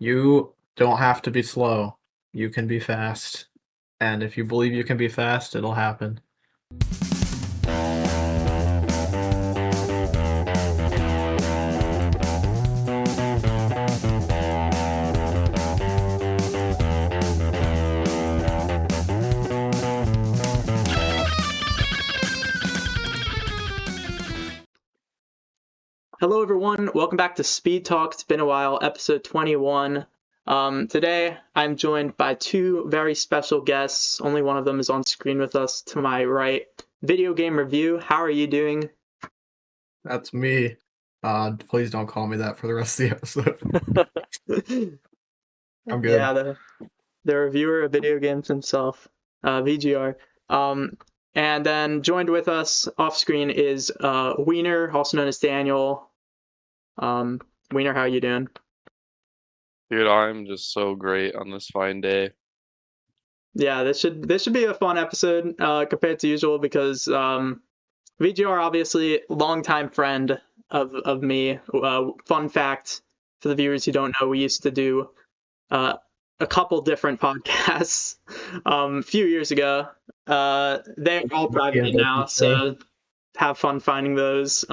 You don't have to be slow. You can be fast. And if you believe you can be fast, it'll happen. Hello everyone, welcome back to SpeedTalk. It's been a while, episode 21. Today I'm joined by two very special guests. Only one of them is on screen with us to my right. Video game review, how are you doing? That's me. Please don't call me that for the rest of the episode. I'm good. Yeah, the reviewer of video games himself, VGR. And then joined with us off screen is Wiener, also known as Daniel. Wiener, how are you doing? Dude, I'm just so great on this fine day. Yeah, this should be a fun episode compared to usual because VGR obviously longtime friend of me. Fun fact for the viewers who don't know, we used to do a couple different podcasts a few years ago. They're all private now, so have fun finding those.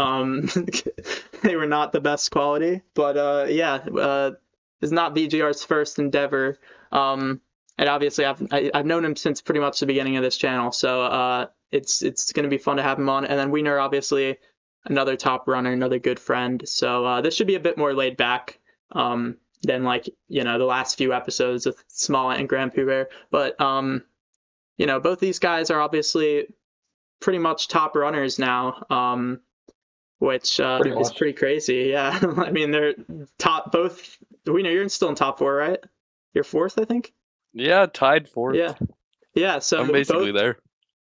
They were not the best quality, but it's not VGR's first endeavor. And obviously, I've known him since pretty much the beginning of this channel, so it's going to be fun to have him on. And then Wiener, obviously, another top runner, another good friend. So this should be a bit more laid back than the last few episodes of Smollett and Grand Pooh. But both these guys are obviously pretty much top runners now, which is pretty crazy. Yeah, I mean they're top both. Wiener, you're still in top 4, right? You're 4th, I think. Yeah, tied 4th. Yeah. So I'm basically there.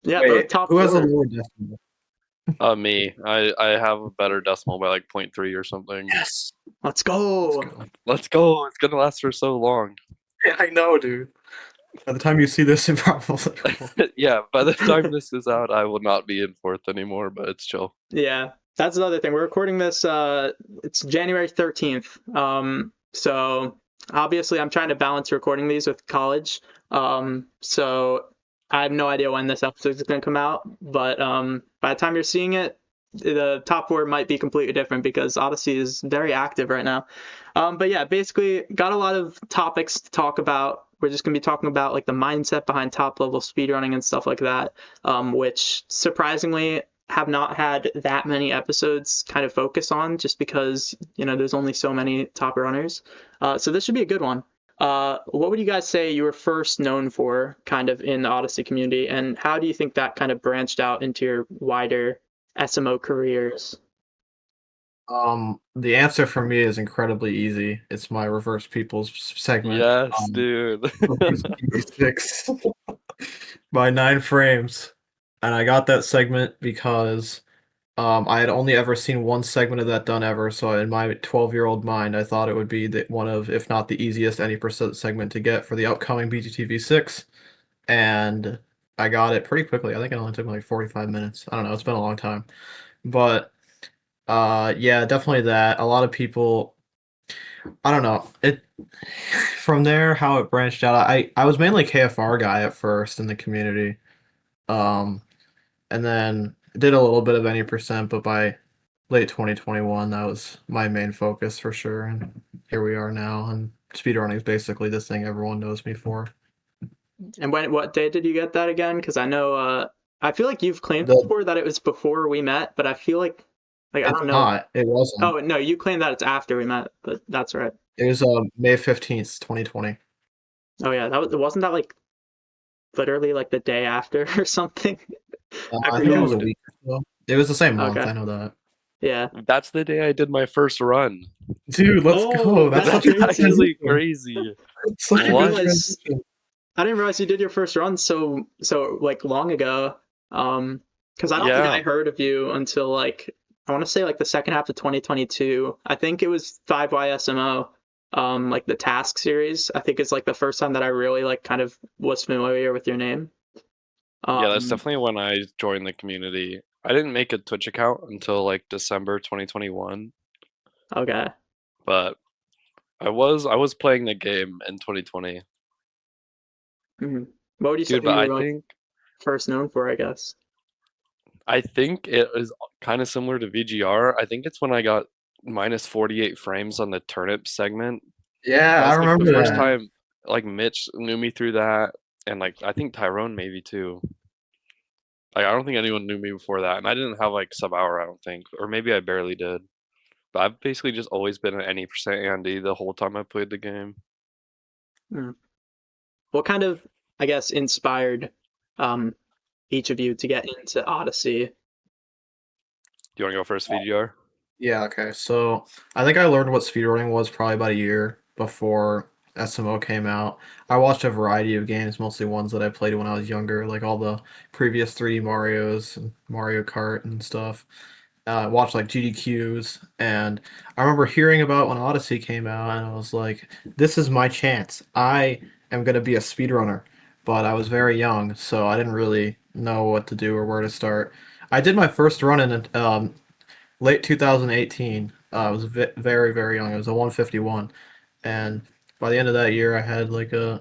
Yeah, Wait, both top who 4. has a lower decimal? Me. I have a better decimal by like 0.3 or something. Yes. Let's go. Let's go. It's gonna last for so long. Yeah, I know, dude. By the time you see this, it probably Yeah, by the time this is out, I will not be in 4th anymore, but it's chill. Yeah, that's another thing. We're recording this. It's January 13th. So obviously, I'm trying to balance recording these with college. So I have no idea when this episode is going to come out. But by the time you're seeing it, the top 4 might be completely different because Odyssey is very active right now. But yeah, basically, got a lot of topics to talk about. We're just going to be talking about like the mindset behind top level speedrunning and stuff like that, which surprisingly have not had that many episodes kind of focus on just because, there's only so many top runners. So this should be a good one. What would you guys say you were first known for kind of in the Odyssey community, and how do you think that kind of branched out into your wider SMO careers? The answer for me is incredibly easy. It's my reverse people's segment. Yes, dude. TV6 by 9 frames. And I got that segment because I had only ever seen one segment of that done ever, so in my 12-year-old mind, I thought it would be one of, if not the easiest any percent segment to get for the upcoming BGTV6, and I got it pretty quickly. I think it only took me like 45 minutes. I don't know, it's been a long time. But yeah, definitely that. A lot of people, I don't know, from there, how it branched out, I was mainly KFR guy at first in the community, and then did a little bit of any percent, but by late 2021, that was my main focus for sure, and here we are now, and speedrunning is basically this thing everyone knows me for. And what day did you get that again? Because I know, I feel like you've claimed before that it was before we met, but I feel like I don't know. It wasn't. Oh, no, you claimed that it's after we met, but that's right. It was May 15th, 2020. Oh yeah, wasn't that like literally like the day after or something? I think it was a week or so. It was the same month, Okay. I know that. Yeah. That's the day I did my first run. Dude, let's go. That's actually crazy. I didn't realize you did your first run so like long ago. Because I don't think I heard of you until like I want to say like the second half of 2022. I think it was 5YSMO, like the task series. I think it's like the first time that I really like kind of was familiar with your name. Yeah, that's definitely when I joined the community. I didn't make a Twitch account until like December 2021. Okay. But I was playing the game in 2020, Mhm. What would you say dude. But you I were like think first known for? I guess. it is kind of similar to VGR. I think it's when I got minus 48 frames on the turnip segment. Yeah, That I was like the remember first that. time like Mitch knew me through that, and like I think Tyrone maybe too. Like I don't think anyone knew me before that, and I didn't have like sub hour. I don't think, or maybe I barely did. But I've basically just always been an any percent Andy the whole time I played the game. Mm. What kind of, I guess, inspired each of you to get into Odyssey? Do you want to go first, VGR? Yeah, okay. So I think I learned what speedrunning was probably about a year before SMO came out. I watched a variety of games, mostly ones that I played when I was younger, like all the previous 3D Marios and Mario Kart and stuff. Watched like GDQs, and I remember hearing about when Odyssey came out, and I was like, "This is my chance. I am gonna be a speedrunner." But I was very young, so I didn't really know what to do or where to start. I did my first run in late 2018. I was very, very young. It was a 151, and by the end of that year, I had like I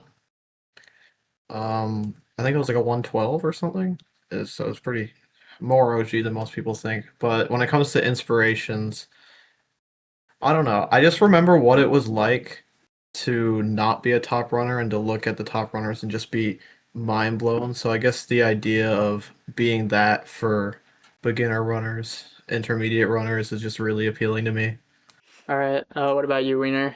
think it was like a 112 or something. So it's pretty more OG than most people think. But when it comes to inspirations, I don't know. I just remember what it was like to not be a top runner and to look at the top runners and just be mind blown. So I guess the idea of being that for beginner runners, intermediate runners is just really appealing to me. All right. What about you, Wiener?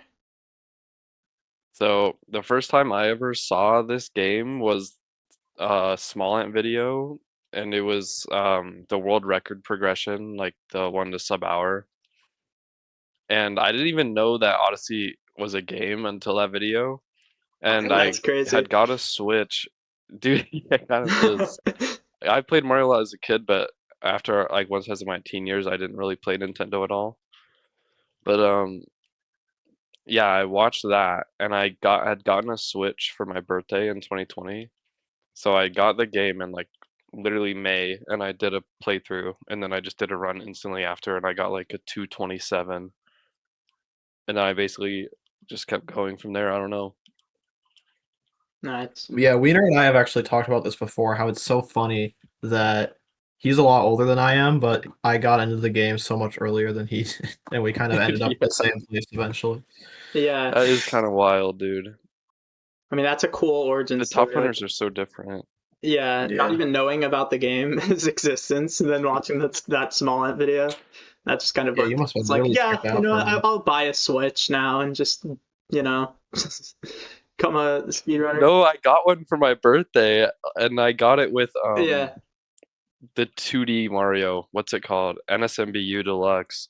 So the first time I ever saw this game was a small ant video, and it was the world record progression, like the one to sub hour. And I didn't even know that Odyssey was a game until that video. And That's I crazy. had got a Switch. Dude, yeah, it kind of is. I played Mario a lot as a kid, but after like once I was in my teen years, I didn't really play Nintendo at all. But yeah, I watched that, and had gotten a Switch for my birthday in 2020. So I got the game in like literally May, and I did a playthrough, and then I just did a run instantly after, and I got like a 227, and I basically just kept going from there. I don't know. Nice. Yeah, Wiener and I have actually talked about this before, how it's so funny that he's a lot older than I am, but I got into the game so much earlier than he did, and we kind of ended up Yeah, at the same place eventually. Yeah. that is kind of wild, dude. I mean, that's a cool origin The top story. Like, runners are so different. yeah, not Yeah. even knowing about the game, its existence, and then watching that small ant video. That just kind of Yeah, you like, must have it's been like, really yeah, checked out you know, for a minute. I'll buy a Switch now and just, become a speedrunner. No, I got one for my birthday, and I got it with Yeah. the 2D Mario. What's it called? NSMBU Deluxe.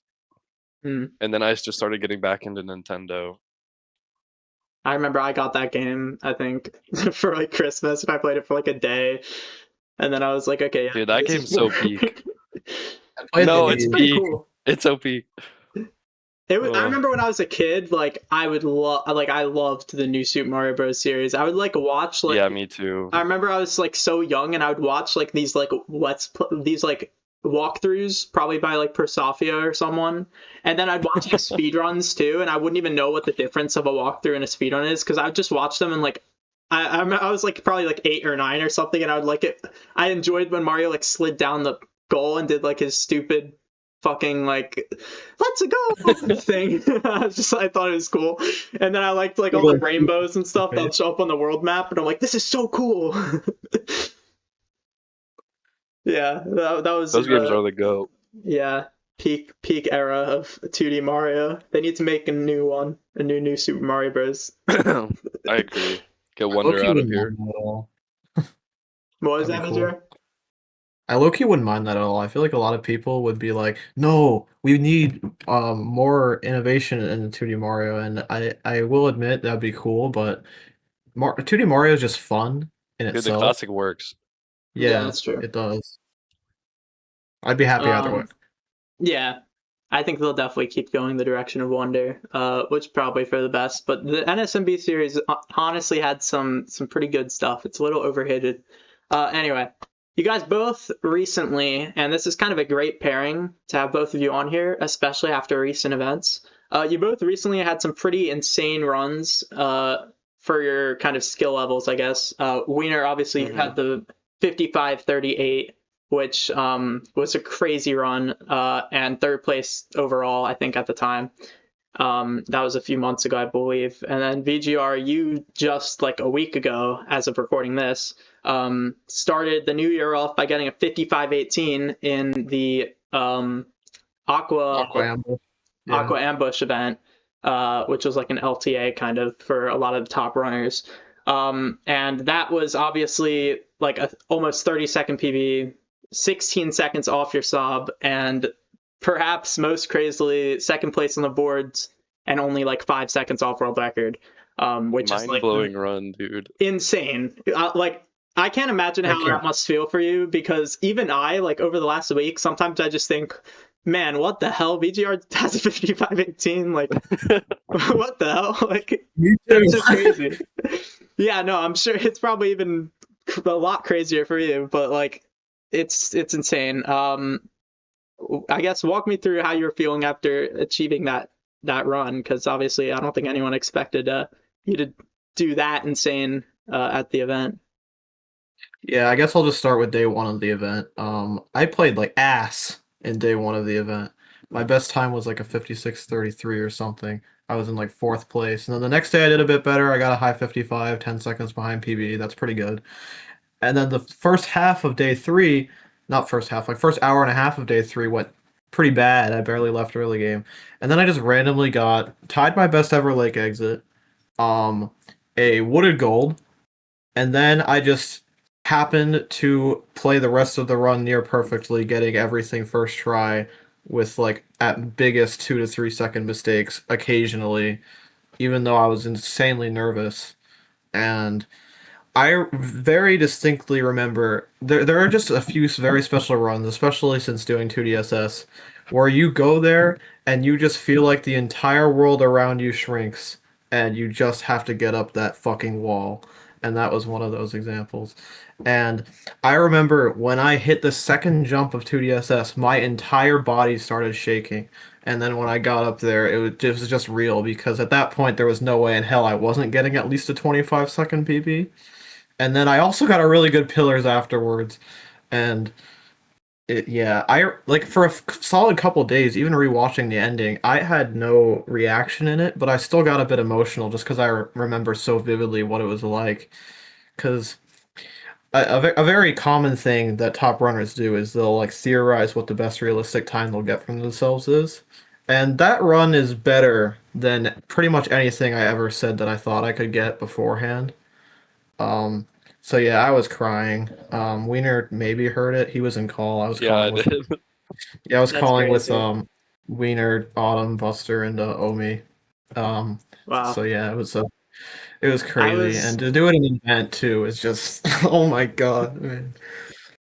Hmm. And then I just started getting back into Nintendo. I remember I got that game, I think, for like Christmas, and I played it for like a day, and then I was like, okay, yeah, Dude, that this is game's so peak. I played No, the it's it's pretty peak. cool. It's so peak. I Oh, remember when I was a kid, like I would love, like I loved the new Super Mario Bros. Series. I would like watch like yeah, me too. I remember I was like so young, and I would watch like these like these like walkthroughs, probably by like Persofia or someone, and then I'd watch like speedruns too, and I wouldn't even know what the difference of a walkthrough and a speedrun is because I would just watch them and like I was like probably like 8 or 9 or something, and I would like it. I enjoyed when Mario like slid down the goal and did like his stupid fucking like let's go thing. I thought it was cool, and then I liked like all the rainbows and stuff that would show up on the world map, and I'm like, this is so cool. Yeah, that was Those games are the GOAT. yeah, peak era of 2D Mario. They need to make a new one, a new Super Mario Bros. I agree. Get I Wonder low-key out of wouldn't here. mind that at all. What was That'd that, be cool. VGR? I low-key wouldn't mind that at all. I feel like a lot of people would be like, "No, we need more innovation in 2D Mario," and I will admit that'd be cool, but 2D Mario is just fun in Dude, the itself. classic works. Yeah, Yeah, that's true. it does. I'd be happy either way. Um, yeah, I think they'll definitely keep going the direction of Wonder, which probably for the best. But the NSMB series honestly had some pretty good stuff. It's a little overhated. Anyway, you guys both recently, and this is kind of a great pairing to have both of you on here, especially after recent events. You both recently had some pretty insane runs for your kind of skill levels, I guess. Wiener obviously had the 55:38, which was a crazy run, and third place overall, I think, at the time. That was a few months ago, I believe. And then VGR, you just like a week ago, as of recording this, started the new year off by getting a 55:18 in the Aqua Ambush event, which was like an LTA kind of for a lot of the top runners. And that was obviously like a almost 30-second PB, 16 seconds off your sub, and perhaps most crazily, second place on the boards and only like 5 seconds off world record, which is like mind-blowing run, dude. Insane. Like, I can't imagine how that must feel for you, because even I, like, over the last week, sometimes I just think, man, what the hell? VGR has a 55:18. Like, what the hell? Like, that's just crazy. Yeah, no, I'm sure it's probably even a lot crazier for you, but like, it's insane. I guess walk me through how you're feeling after achieving that run, because obviously I don't think anyone expected you to do that insane at the event. Yeah, I guess I'll just start with day one of the event. I played like ass in day one of the event. My best time was like a 56:33 or something. I was in like 4th place. And then the next day I did a bit better. I got a high 55, 10 seconds behind PB. That's pretty good. And then the first half of day 3, not first half, like first hour and a half of day 3 went pretty bad. I barely left early game. And then I just randomly tied my best ever lake exit, a wooded gold, and then I just happened to play the rest of the run near perfectly, getting everything first try with like at biggest 2 to 3 second mistakes occasionally, even though I was insanely nervous. And I very distinctly remember there are just a few very special runs, especially since doing 2DSS, where you go there and you just feel like the entire world around you shrinks and you just have to get up that fucking wall. And that was one of those examples. And I remember when I hit the second jump of 2DSS, my entire body started shaking. And then when I got up there, it was just real, because at that point there was no way in hell I wasn't getting at least a 25-second PB. And then I also got a really good pillars afterwards. And I like for a solid couple days, even rewatching the ending, I had no reaction in it, but I still got a bit emotional just because I remember so vividly what it was like. Because a very common thing that top runners do is they'll like theorize what the best realistic time they'll get from themselves is. And that run is better than pretty much anything I ever said that I thought I could get beforehand. So yeah, I was crying. Wiener maybe heard it. He was in call. I was calling with did. Yeah, I was That's calling with crazy. Wiener, Autumn, Buster, and Omi. Wow. So yeah, it was I crazy, was and to do it in an event too is just oh my god, man.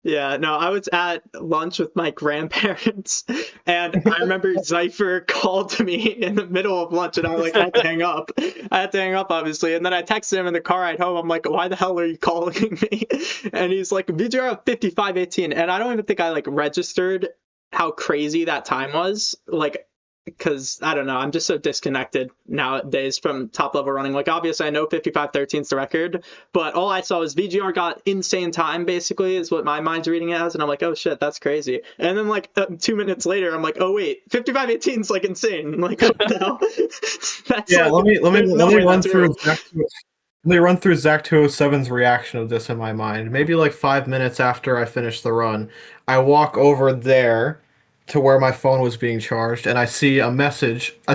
Yeah, no, I was at lunch with my grandparents, and I remember Zypher called to me in the middle of lunch, and I like had to hang up. I had to hang up, obviously, and then I texted him in the car ride home. I'm like, "Why the hell are you calling me?" And he's like, "VGR 55:18," and I don't even think I like registered how crazy that time was. Like, because I don't know, I'm just so disconnected nowadays from top level running. Like, obviously, I know 55:13 is the record, but all I saw was VGR got insane time, basically, is what my mind's reading it as. And I'm like, oh shit, that's crazy. And then, like, 2 minutes later, I'm like, oh wait, 55:18 is like insane. I'm like, what the hell? That's Yeah, like, let there's me no way run that's through real. Let me run through Zach 207's reaction of this in my mind. Maybe like 5 minutes after I finish the run, I walk over there to where my phone was being charged, and I see a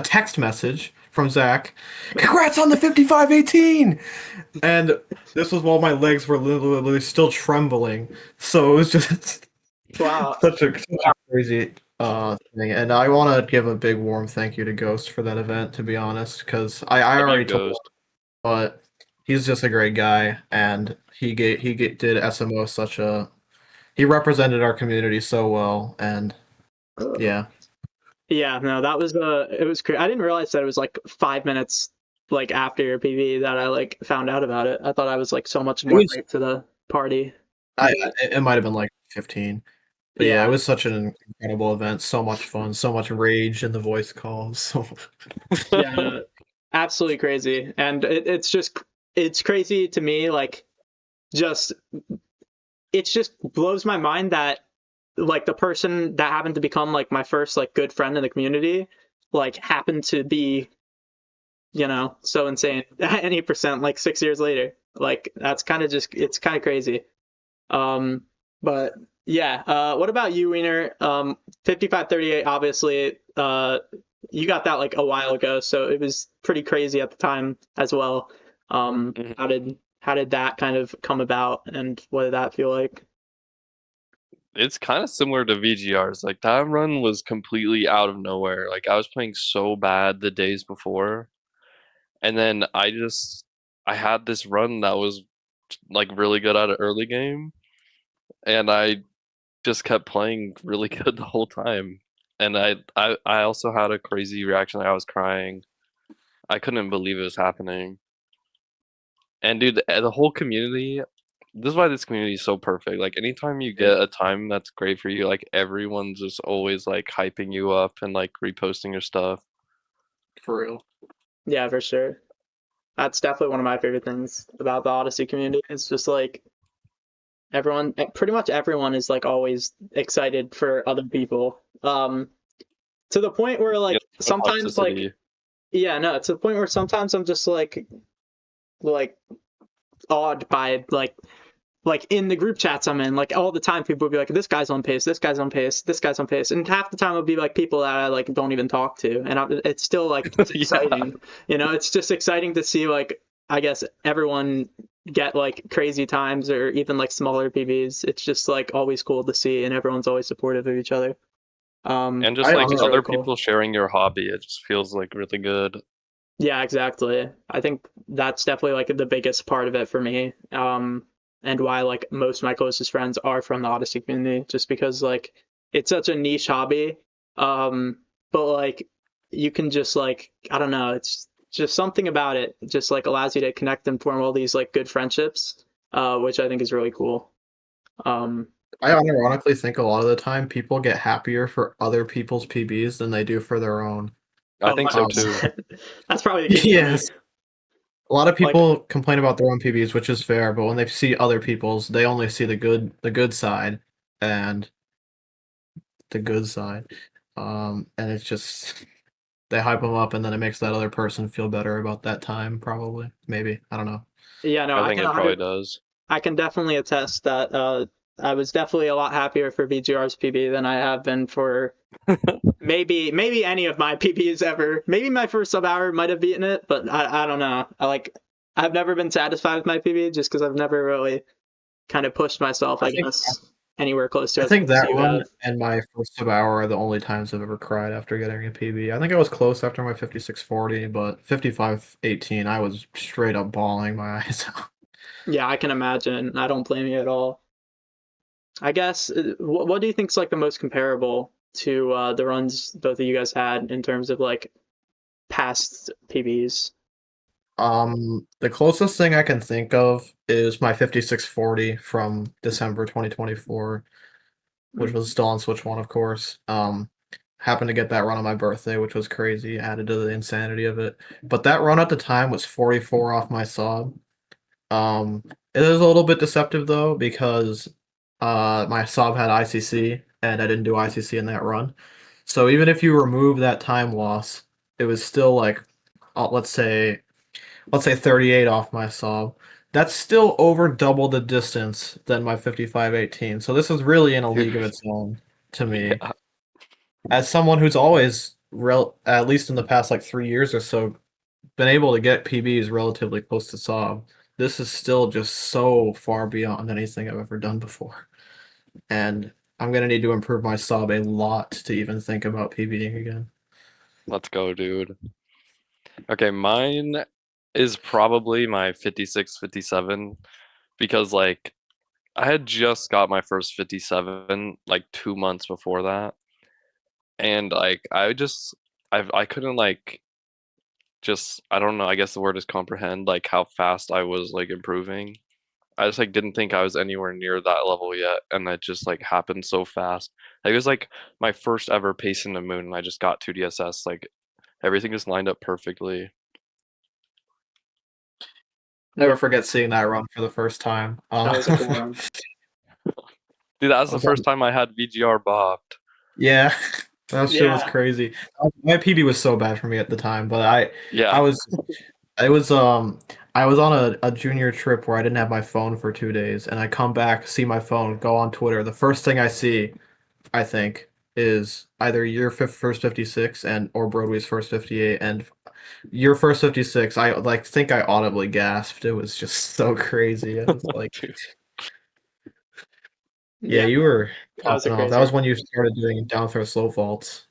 text message from Zach. Congrats on the 55:18! And this was while my legs were literally still trembling. So it was just Wow. such a crazy thing. And I want to give a big warm thank you to Ghost for that event, to be honest, because I Love you, already told him, Ghost. but he's just a great guy, and did SMO he represented our community so well, and yeah. Yeah, no, that was it was crazy. I didn't realize that it was like 5 minutes like after your PV that I like found out about it. I thought I was like so much It more was late to the party. it might have been like 15. But yeah, it was such an incredible event. So much fun. So much rage in the voice calls. So Yeah, no, absolutely crazy. And it's crazy to me, like, just it just blows my mind that like the person that happened to become like my first like good friend in the community like happened to be, you know, so insane at any percent like 6 years later. Like that's kind of just it's kind of crazy. Um, but yeah, what about you, Wiener? 5538, obviously, you got that like a while ago, so it was pretty crazy at the time as well. Mhm. How did that kind of come about, and what did that feel like? It's kind of similar to VGRs. Like that run was completely out of nowhere. Like I was playing so bad the days before, and then I had this run that was like really good at an early game, and I just kept playing really good the whole time. And I also had a crazy reaction. I was crying. I couldn't believe it was happening. And dude, the whole community, this is why this community is so perfect. Like anytime you get a time that's great for you, like everyone's just always like hyping you up and like reposting your stuff. for real. Yeah, for sure. That's definitely one of my favorite things about the Odyssey community. It's just like pretty much everyone is like always excited for other people. To the point where Yeah, like no sometimes like toxicity. yeah, no, to the point where sometimes I'm just like awed by like in the group chats I'm in, like all the time people will be like, this guy's on pace, this guy's on pace, this guy's on pace, and half the time it'll be like people that I like don't even talk to, and it's still like it's Yeah. exciting, you know, it's just exciting to see like I guess everyone get like crazy times or even like smaller PBs. It's just like always cool to see, and everyone's always supportive of each other. And just I like Which is honor really other cool. people sharing your hobby, it just feels like really good. Yeah, exactly. I think that's definitely like the biggest part of it for me. And why like most of my closest friends are from the Odyssey community, just because like it's such a niche hobby. But like you can just like I don't know, it's just something about it just like allows you to connect and form all these like good friendships, which I think is really cool. Um, I unironically think a lot of the time people get happier for other people's PBs than they do for their own. I oh, think so Um, too. 100%. That's probably the case for me. yes. A lot of Like people complain about their own PBs, which is fair, but when they see other people's, they only see the good side and the good side. And it's just they hype them up, and then it makes that other person feel better about that time, probably. Maybe. I don't know. yeah, no, I I think can it probably 100 does. I can definitely attest that I was definitely a lot happier for VGR's PB than I have been for maybe any of my PBs ever. Maybe my first sub hour might have beaten it, but I don't know. I've never been satisfied with my PB just because I've never really kind of pushed myself, I I think guess, anywhere close to I as think much as that you run have. and my first sub hour are the only times I've ever cried after getting a PB. I think I was close after my 5640, but 5518, I was straight up bawling my eyes out. Yeah, I can imagine. I don't blame you at all. I guess what do you think's like the most comparable to the runs both of you guys had in terms of like past PBs? The closest thing I can think of is my 5640 from December 2024, which was still on Switch 1, of course. Happened to get that run on my birthday, which was crazy, added to the insanity of it. But that run at the time was 44 off my sub. Um, it is a little bit deceptive though, because my sub had ICC and I didn't do ICC in that run. So even if you remove that time loss, it was still like, let's say 38 off my sub. That's still over double the distance than my 5518. So this is really in a league of Dude, its own to me. yeah. As someone who's always at least in the past like 3 years or so been able to get PBs relatively close to sub, this is still just so far beyond anything I've ever done before. And I'm gonna need to improve my sub a lot to even think about PBing again. Let's go, dude. Okay, mine is probably my 56, 57 because like I had just got my first 57 like 2 months before that. And like I couldn't like just I don't know, I guess the word is comprehend like how fast I was like improving. I just like didn't think I was anywhere near that level yet, and it just like happened so fast. Like, it was like my first ever pace in the moon, and I just got 2DSS. Like everything just lined up perfectly. Never forget seeing that run for the first time. That was a cool run. Dude, that was I the was on, first time I had VGR bopped. yeah, that shit was Yeah. crazy. My PB was so bad for me at the time, but I Yeah. was I was I was on a junior trip where I didn't have my phone for 2 days, and I come back, see my phone, go on Twitter. The first thing I see, I think, is either your first 56 and or Broadway's first 58, and your first 56. I like think I audibly gasped. It was just so crazy. I was like, Dude. yeah, Yeah, you were that was a popping off. That crazy was run. when you started doing down throw slow faults.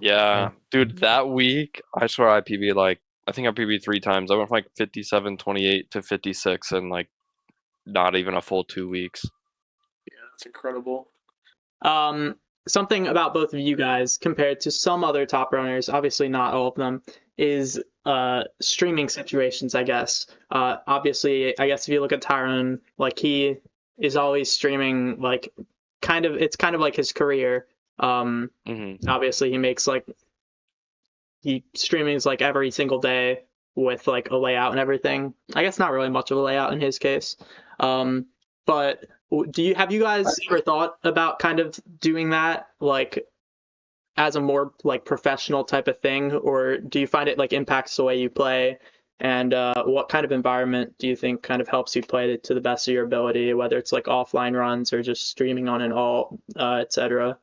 Yeah, And dude, that week, I swear I PB'd like, I think I PB'd 3 times. I went from like 57, 28 to 56 in like not even a full 2 weeks. yeah, that's incredible. Um, Something about both of you guys compared to some other top runners, obviously not all of them, is streaming situations, I guess. Obviously, I guess if you look at Tyrone, like he is always streaming, like it's kind of like his career. Hmm. Obviously he makes like he streamings like every single day with like a layout and everything. I guess not really much of a layout in his case. Um, but have you guys ever thought about kind of doing that like as a more like professional type of thing, or do you find it like impacts the way you play? And what kind of environment do you think kind of helps you play to the best of your ability, whether it's like offline runs or just streaming on an alt, etc.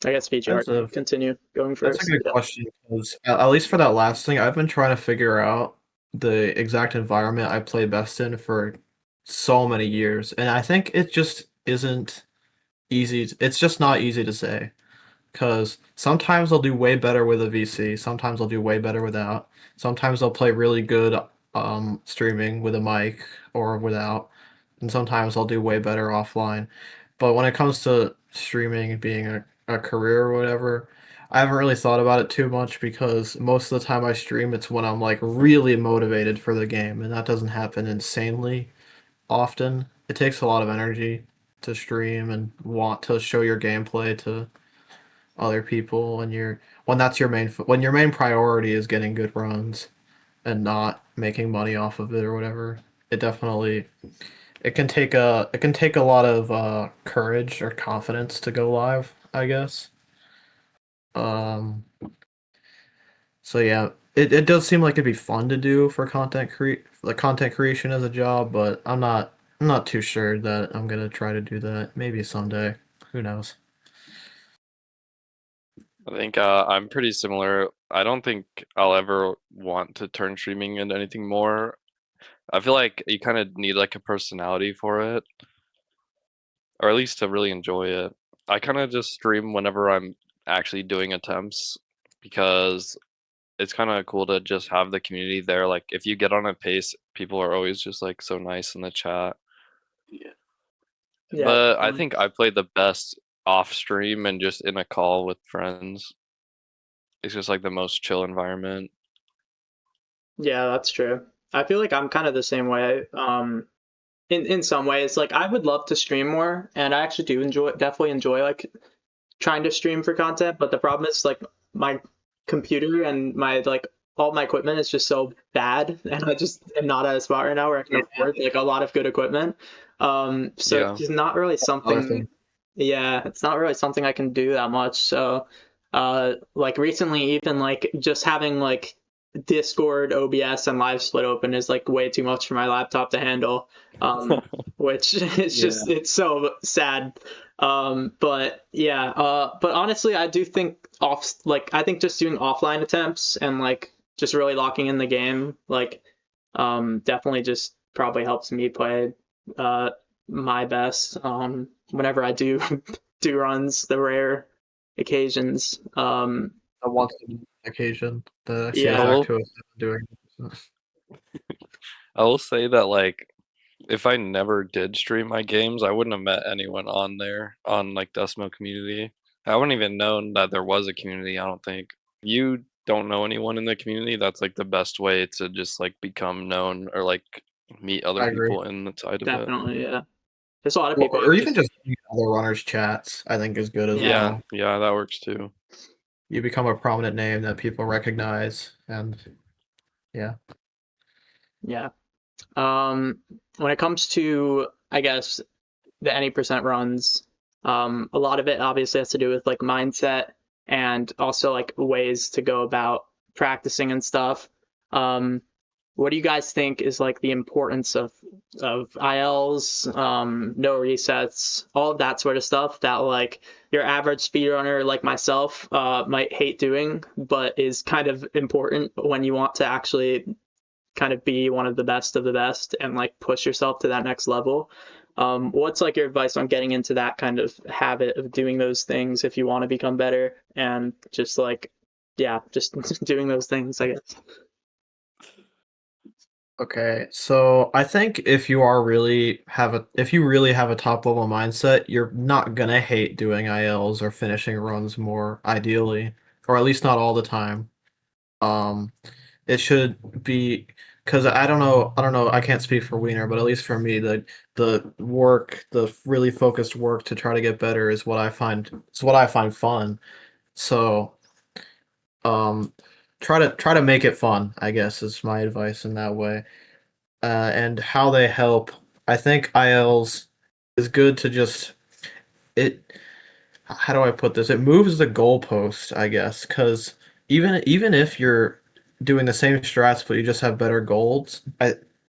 I guess VGR That's a continue going That's a first. good Yeah. question because at least for that last thing, I've been trying to figure out the exact environment I play best in for so many years, and I think it just isn't easy. It's just not easy to say because sometimes I'll do way better with a VC, sometimes I'll do way better without. Sometimes I'll play really good streaming with a mic or without, and sometimes I'll do way better offline. But when it comes to streaming being a career or whatever, I haven't really thought about it too much because most of the time I stream, it's when I'm like really motivated for the game, and that doesn't happen insanely often. It takes a lot of energy to stream and want to show your gameplay to other people when that's your when your main priority is getting good runs and not making money off of it or whatever. It definitely it can take a lot of courage or confidence to go live, I guess. Um, so yeah, it does seem like it'd be fun to do for content creation as a job, but I'm not too sure that I'm gonna try to do that. Maybe someday. Who knows? I think I'm pretty similar. I don't think I'll ever want to turn streaming into anything more. I feel like you kind of need like a personality for it, or at least to really enjoy it. I kind of just stream whenever I'm actually doing attempts because it's kind of cool to just have the community there. Like if you get on a pace, people are always just like so nice in the chat. Yeah. Yeah, But I definitely. think I play the best off stream and just in a call with friends. It's just like the most chill environment. Yeah, that's true. I feel like I'm kind of the same way. In some ways, like I would love to stream more, and I actually do definitely enjoy like trying to stream for content. But the problem is like my computer and my like all my equipment is just so bad, and I just am not at a spot right now where I can afford like a lot of good equipment. So it's Yeah. just not really Other something. thing. Yeah, it's not really something I can do that much. So, like recently, even like just having like Discord, OBS, and Live Split open is like way too much for my laptop to handle. Which it's Yeah. just it's so sad. But yeah, but honestly, I do think I think just doing offline attempts and like just really locking in the game, like, definitely just probably helps me play, uh, my best, whenever I do do runs, the rare occasions. A once in occasion that I see I Yeah, Zach will to doing. I will say that like if I never did stream my games, I wouldn't have met anyone on there on like Decimo community. I wouldn't even known that there was a community, I don't think. You don't know anyone in the community, that's like the best way to just like become known or like meet I other agree. people in the side of it. Definitely, yeah. There's a lot of people. Or even just other runners' chats, I think is good as Yeah. well. Yeah, that works too. You become a prominent name that people recognize, and yeah. Yeah. When it comes to, I guess, the any percent runs, a lot of it obviously has to do with like mindset and also like ways to go about practicing and stuff. What do you guys think is like the importance of ILs, no resets, all of that sort of stuff that like your average speedrunner like myself might hate doing, but is kind of important when you want to actually kind of be one of the best and like push yourself to that next level? What's like your advice on getting into that kind of habit of doing those things if you want to become better and just like, yeah, just doing those things, I guess. Okay, so I think if you really have a top level mindset, you're not gonna hate doing ILs or finishing runs more ideally, or at least not all the time. Um, it should be because I don't know, I can't speak for Wiener, but at least for me, the really focused work to try to get better is what I find fun. So, um, try to make it fun, I guess is my advice in that way. And how they help. I think ILs is good to just it. How do I put this? It moves the goalpost, I guess, because even if you're doing the same strats but you just have better golds,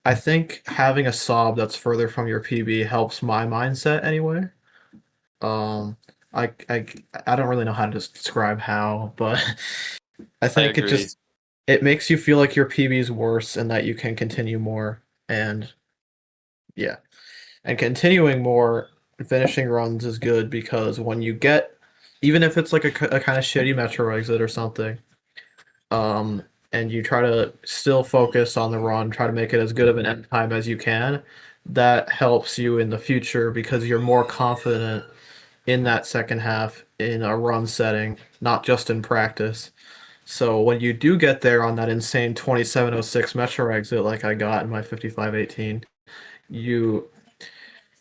I think having a sob that's further from your PB helps my mindset anyway. Um, I I I don't really know how to describe how, but I I think agree. it makes you feel like your PB is worse and that you can continue more. And yeah. And continuing more finishing runs is good because when you get, even if it's like a kind of shitty metro exit or something, um, and you try to still focus on the run, try to make it as good of an end time as you can, that helps you in the future because you're more confident in that second half in a run setting, not just in practice. So when you do get there on that insane 2706 metro exit like I got in my 5518, you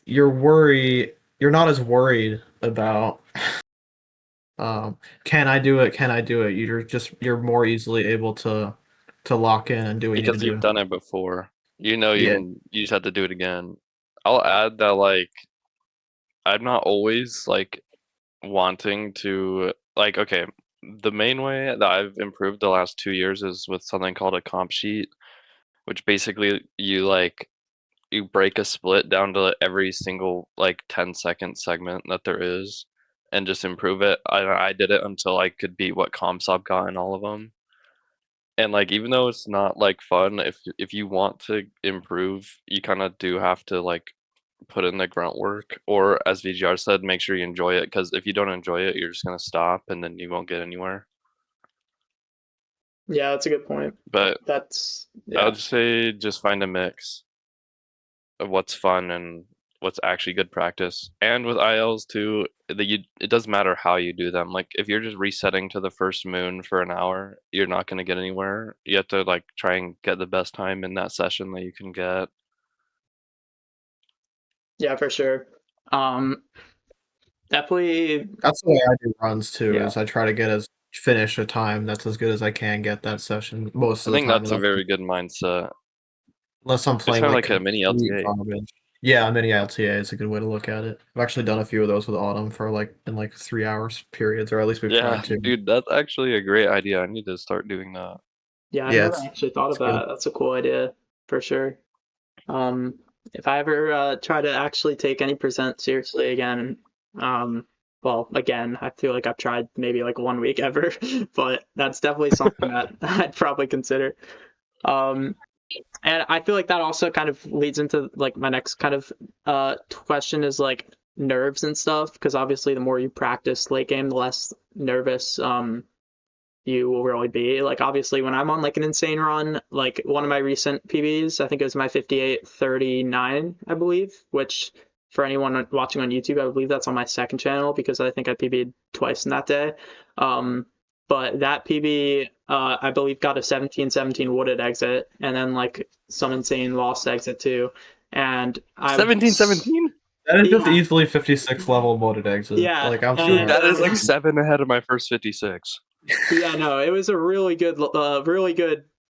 you're not as worried about can I do it, can I do it. You're more easily able to lock in and do what you need to Because you've do. done it before. You know Yeah. you just have to do it again. I'll add that like I'm not always like wanting to like okay, the main way that I've improved the last 2 years is with something called a comp sheet, which basically you break a split down to every single like 10-second segment that there is and just improve it. I did it until I could beat what ComSob got in all of them. And like even though it's not like fun, if you want to improve, you kind of do have to like put in the grunt work, or as VGR said, make sure you enjoy it. Because if you don't enjoy it, you're just gonna stop, and then you won't get anywhere. Yeah, that's a good point. But That's, I yeah. would say just find a mix of what's fun and what's actually good practice. And with ILs too, it doesn't matter how you do them. Like if you're just resetting to the first moon for an hour, you're not gonna get anywhere. You have to like try and get the best time in that session that you can get. Yeah, for sure. Um, Definitely, That's the way I do runs too, yeah. is I try to get as finish a time that's as good as I can get that session most I of the think time that's a without very good mindset. unless I'm It's playing kind of like like a mini complete LTA. garbage. Yeah, a mini LTA is a good way to look at it. I've actually done a few of those with Autumn for like in like 3 hours periods, or at least we've Yeah, tried to. dude, that's actually a great idea. I need to start doing that. Yeah, I've Yeah, never actually thought of it's good. that. That's a cool idea for sure. Um, if I ever try to actually take any percent seriously again, well, again, I feel like I've tried maybe like 1 week ever, but that's definitely something that I'd probably consider. Um, and I feel like that also kind of leads into like my next kind of question is like nerves and stuff, because obviously the more you practice late game, the less nervous you will really be. Like obviously when I'm on like an insane run, like one of my recent PBs, I think it was my 58:39, I believe, which for anyone watching on YouTube, I believe that's on my second channel because I think I PB'd twice in that day. Um, but that PB I believe got a 17-17 wooded exit, and then like some insane lost exit too. And I 17-17? That is just Yeah. easily 56 level modded exit. Yeah, Like, I'm and Dude, sorry. that is like 7 ahead of my first 56. Yeah, no, it was a really good,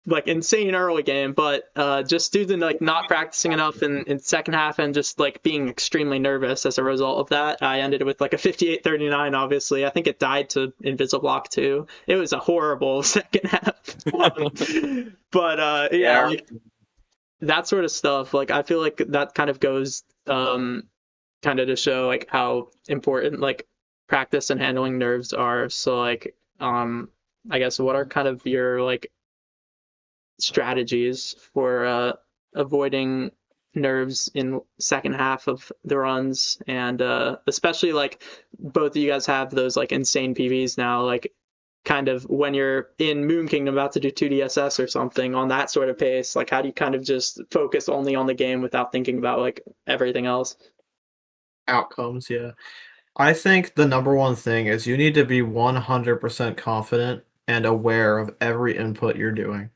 like insane early game, but just due to like not practicing enough in second half and just like being extremely nervous as a result of that, I ended with like a 58-39. Obviously, I think it died to Invisiblock too. It was a horrible second half. But yeah, like that sort of stuff. Like I feel like that kind of goes kind of to show like how important like practice and handling nerves are. So like I guess what are kind of your like strategies for avoiding nerves in second half of the runs, and especially like both of you guys have those like insane PVs now, like kind of when you're in Moon Kingdom about to do 2DSS or something on that sort of pace, like how do you kind of just focus only on the game without thinking about like everything else? Outcomes, yeah. I think the number one thing is you need to be 100% confident and aware of every input you're doing.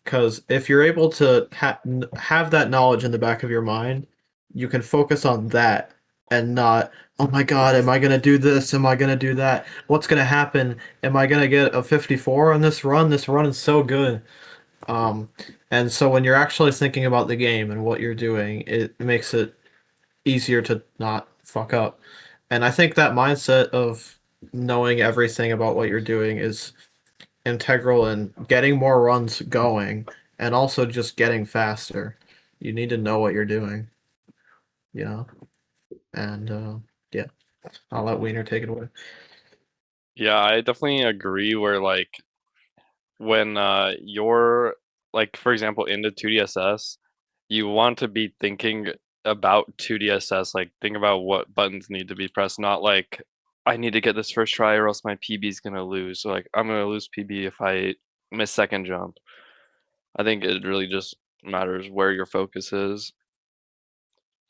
Because if you're able to have that knowledge in the back of your mind, you can focus on that and not, oh my God, am I going to do this? Am I going to do that? What's going to happen? Am I going to get a 54 on this run? This run is so good. And so when you're actually thinking about the game and what you're doing, it makes it easier to not fuck up. And I think that mindset of knowing everything about what you're doing is integral in getting more runs going and also just getting faster. You need to know what you're doing, you know? And yeah, I'll let Wiener take it away. Yeah, I definitely agree where like when you're like for example into 2DSS, you want to be thinking about 2DSS, like think about what buttons need to be pressed, not like I need to get this first try or else my PB is gonna lose. So, like I'm gonna lose PB if I miss second jump. I think it really just matters where your focus is.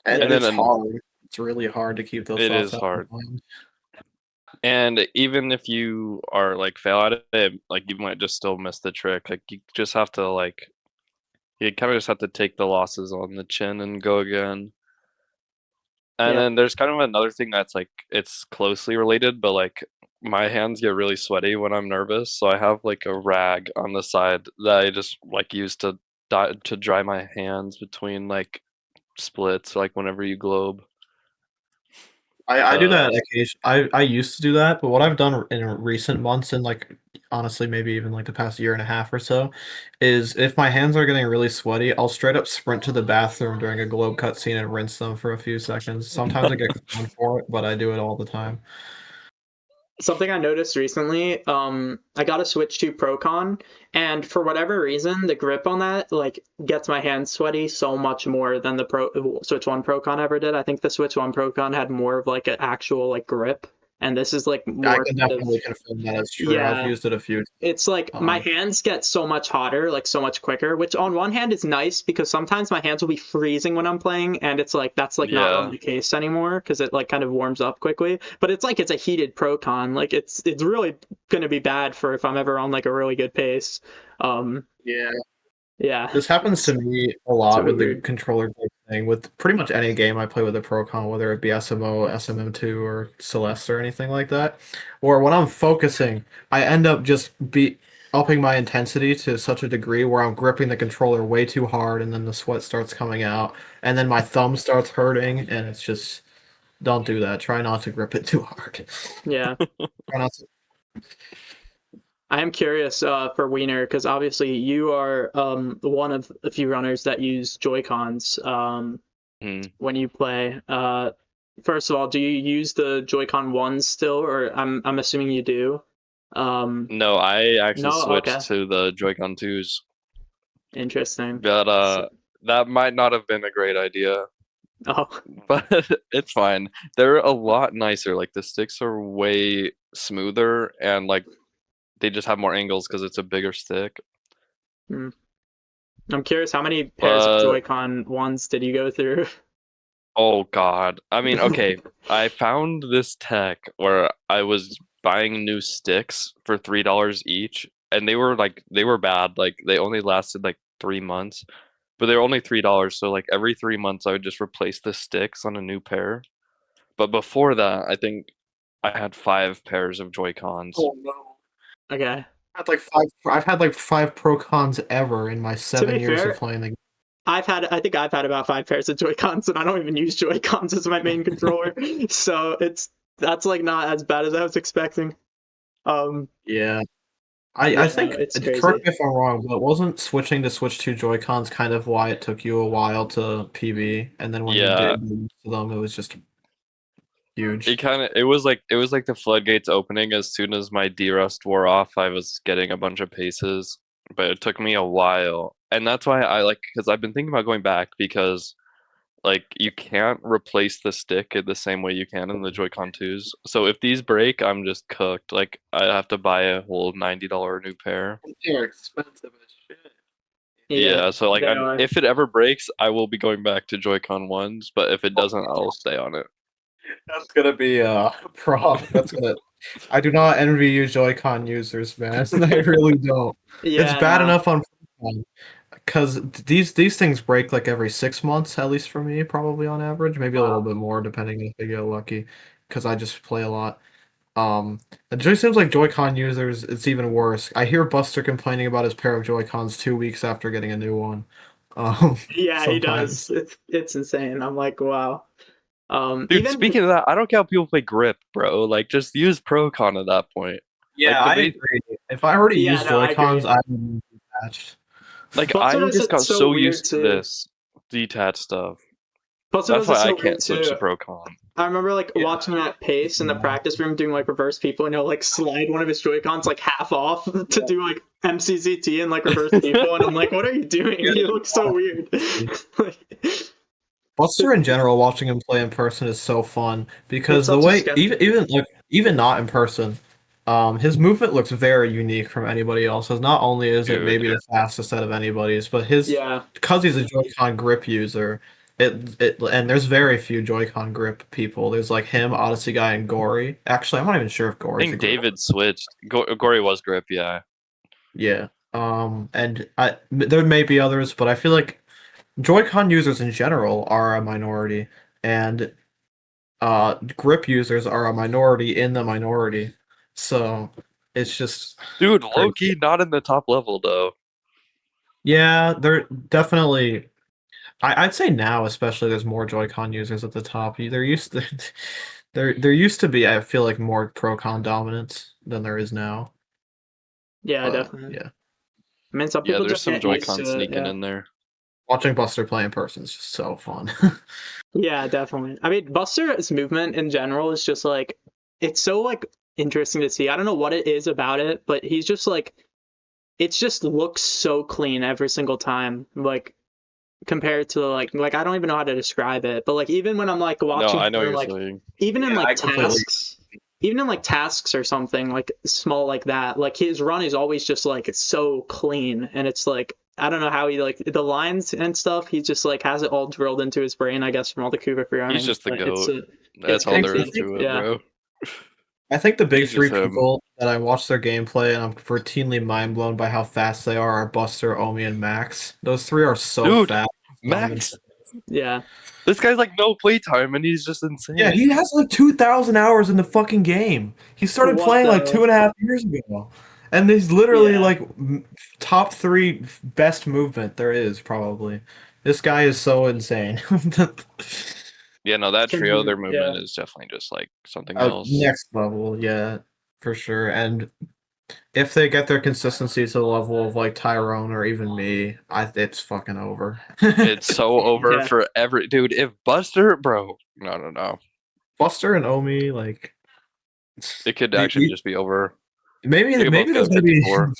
And And then it's hard. It's really hard to keep those it thoughts is out hard. of your mind. And even if you are like fail at it, like you might just still miss the trick. Like you just have to like you kind of just have to take the losses on the chin and go again. And Yeah. then there's kind of another thing that's like it's closely related, but like my hands get really sweaty when I'm nervous, so I have like a rag on the side that I just like use to dry my hands between like splits, like whenever you globe. I do that occasionally. I used to do that, but what I've done in recent months and like honestly maybe even like the past year and a half or so is if my hands are getting really sweaty, I'll straight up sprint to the bathroom during a globe cutscene and rinse them for a few seconds. Sometimes I get clowned for it, but I do it all the time. Something I noticed recently, I got a Switch 2 Procon, and for whatever reason, the grip on that like gets my hands sweaty so much more than the Switch 1 Procon ever did. I think the Switch 1 Procon had more of like an actual like grip, and this is like I more can kind of, definitely confirm that is true. I've yeah. used it a few It's like my times. hands get so much hotter, like so much quicker, which on one hand is nice because sometimes my hands will be freezing when I'm playing, and it's like that's like not really Yeah. the case anymore because it like kind of warms up quickly. But it's like it's a heated Procon, like it's really gonna be bad for if I'm ever on like a really good pace. Yeah. Yeah, This happens to me a it's lot really with the weird. controller type thing, with pretty much any game I play with a Procon, whether it be SMO, SMM2, or Celeste or anything like that. Or when I'm focusing, I end up just be upping my intensity to such a degree where I'm gripping the controller way too hard, and then the sweat starts coming out, and then my thumb starts hurting, and it's just don't do that. Try not to grip it too hard. Yeah. Try not to. I am curious for Wiener because obviously you are one of the few runners that use Joy Cons Hmm. when you play. First of all, do you use the Joy-Con ones still, or I'm assuming you do? No, I actually No, okay, switched to the Joy-Con 2s, interesting. but So, that might not have been a great idea, oh, but it's fine. They're a lot nicer. Like the sticks are way smoother and like they just have more angles because it's a bigger stick. hmm. I'm curious how many pairs of But Joy-Con ones did you go through? oh God. I mean, okay, I found this tech where I was buying new sticks for $3 each, and they were bad. Like they only lasted like 3 months, but they were only $3. So like every 3 months, I would just replace the sticks on a new pair. But before that, I think I had 5 pairs of Joy-Cons. Oh no. Okay. I've had like 5 Pro-Cons ever in my To 7 be years of fair, playing the game. I think I've had about 5 pairs of Joy-Cons, and I don't even use Joy-Cons as my main controller. So that's like not as bad as I was expecting. Yeah. Yeah, I think, it's correct crazy. me if I'm wrong, but wasn't switching to Switch 2 Joy-Cons kind of why it took you a while to PB, and then when you Yeah, did get used to them, it was just huge. it was like the floodgates opening as soon as my D-Rust wore off. I was getting a bunch of paces, but it took me a while, and that's why I like because I've been thinking about going back because like you can't replace the stick in the same way you can in the Joy-Con 2s. So if these break, I'm just cooked. Like I have to buy a whole $90 new pair. They're expensive as shit. Yeah, Yeah, so like they are. if it ever breaks, I will be going back to Joy-Con 1s, but if it doesn't, I'll stay on it. That's gonna be a problem. I do not envy you Joy-Con users, man. I really don't. It's Yeah, bad no. enough on because these things break like every 6 months, at least for me, probably on average, maybe a little Wow. bit more depending if they get lucky, because I just play a lot. It just seems like Joy-Con users, it's even worse. I hear Buster complaining about his pair of Joy-Cons 2 weeks after getting a new one. Yeah, he does. Sometimes. It's insane. I'm like, wow. Dude, Even speaking of that, I don't care how people play grip, bro. Like just use Pro-Con at that point. Yeah, Like the I base agree. If I were to yeah, use no, I Joy-Cons, agree. I would use detached. like Buster I does just it got so so weird used to too. this detached stuff. Buster That's does it why I so weird can't switch to too. Pro-Con. I remember like Yeah. watching that pace in the practice room doing like reverse people, and he'll like slide one of his Joy-Cons like half off to do like MCZT and like reverse people, and I'm like, what are you doing? You look so weird. Like, Buster in general, watching him play in person is so fun it's because the such a way skeptic. even not in person, his movement looks very unique from anybody else's. Not only is it Dude, maybe the fastest out of anybody's, but his Yeah, because he's a Joy-Con grip user, it and there's very few Joy-Con grip people. There's like him, Odyssey guy, and Gory. Actually, I'm not even sure if I Gory's a think grip. David switched. Gory was grip, yeah. Yeah. And there may be others, but I feel like Joy-Con users in general are a minority, and grip users are a minority in the minority. So it's just Dude, crazy. low-key not in the top level though. Yeah, they're definitely. I'd say now, especially, there's more Joy-Con users at the top. There used to, there used to be, I feel like, more Pro-Con dominance than there is now. yeah, But definitely. yeah, I mean, some Yeah, people there's just some get used Joy-Con to it. sneaking Yeah, in there. watching Buster play in person is just so fun. yeah, definitely. I mean, Buster's movement in general is just like it's so like interesting to see. I don't know what it is about it, but he's just like it just looks so clean every single time. Like compared to like I don't even know how to describe it, but like even when I'm like No, watching I know what him, you're like saying. even in Yeah, like I completely. tasks or something like small like that, like his run is always just like it's so clean, and it's like I don't know how he like the lines and stuff. He just like has it all drilled into his brain, I guess, from all the Cougar free He's running. just the But GOAT. it's That's all there is crazy. to it, Yeah, bro. I think the big He's three just him. people that I watch their gameplay and I'm routinely mind blown by how fast they are Buster, Omi, and Max. Those three are so Dude, fast. Max, yeah. this guy's like no playtime and he's just Yeah, insane. he has like 2,000 hours in the fucking game. He started What playing like two the? and a half years ago. And he's literally Yeah, like top three best movement there is, probably. This guy is so insane. Yeah, no, that trio, their yeah. movement is definitely just like something else. Next level, yeah, for sure. And if they get their consistency to the level of like Tyrone or even me, it's fucking over. It's so over Yeah. for every dude. If Buster, bro, no. Buster and Omi, like It could the, actually just be over. maybe They could both maybe get there's a gonna be 54.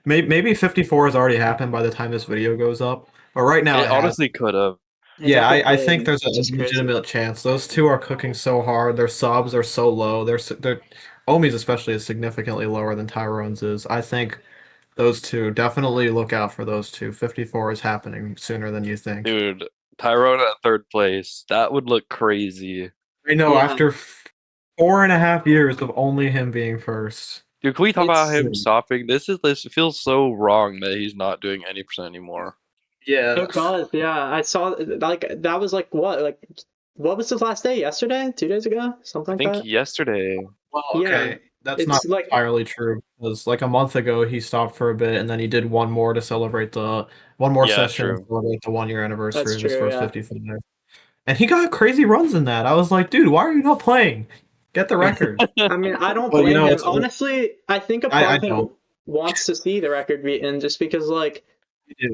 maybe 54 has already happened by the time this video goes up. But right now It it has. honestly could have. It Yeah, definitely I think could. there's a It's just crazy. legitimate chance. Those two are cooking so hard. Their subs are so low. They're Omi's especially is significantly lower than Tyrone's is. I think those two, definitely look out for those two. 54 is happening sooner than you think. Dude, Tyrone at third place. That would look crazy. I know, Yeah. after 4.5 years of only him being first. Dude, can we talk about him It's- stopping? This feels so wrong that he's not doing 80% anymore. Yeah. It does, yeah. I saw like that was like what was his last day? Yesterday? 2 days ago? Something I like think that? yesterday. Well, Yeah. okay, that's not It's like entirely true because like a month ago he stopped for a bit and then he did one more to celebrate the one more Yeah, session to true. celebrate the 1 year anniversary that's of his true, first yeah. 55. And he got crazy runs in that. I was like, dude, why are you not playing? Get the record. I mean, I don't Well, you blame know, him. it's Honestly, I think a I part of don't. him wants to see the record beaten just because like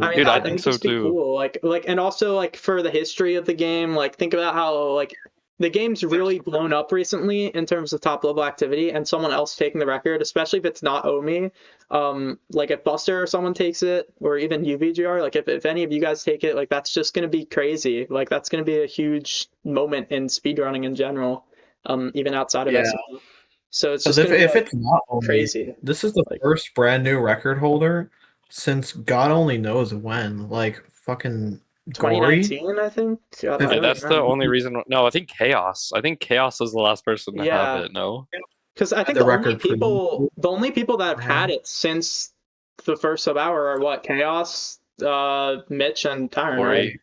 I mean Dude, I that think would so just be too. cool. Like and also like for the history of the game, like think about how like the game's really blown up recently in terms of top level activity and someone else taking the record, especially if it's not Omi. Like if Buster or someone takes it, or even UVGR, like if any of you guys take it, like that's just gonna be crazy. Like that's gonna be a huge moment in speedrunning in general, even outside of Yeah, SEO. So it's because just gonna be if like it's not only crazy. this is the Like first brand new record holder since God only knows when, like fucking Gory. 2019, I think. I Yeah, don't that's the remember. only reason. No, I think Chaos. I think Chaos was the last person to have Yeah, it. No. because I Had think the record previously. the only people that have had Um, it since the first sub-hour are what Chaos, Mitch, and Tyron, right? Ori.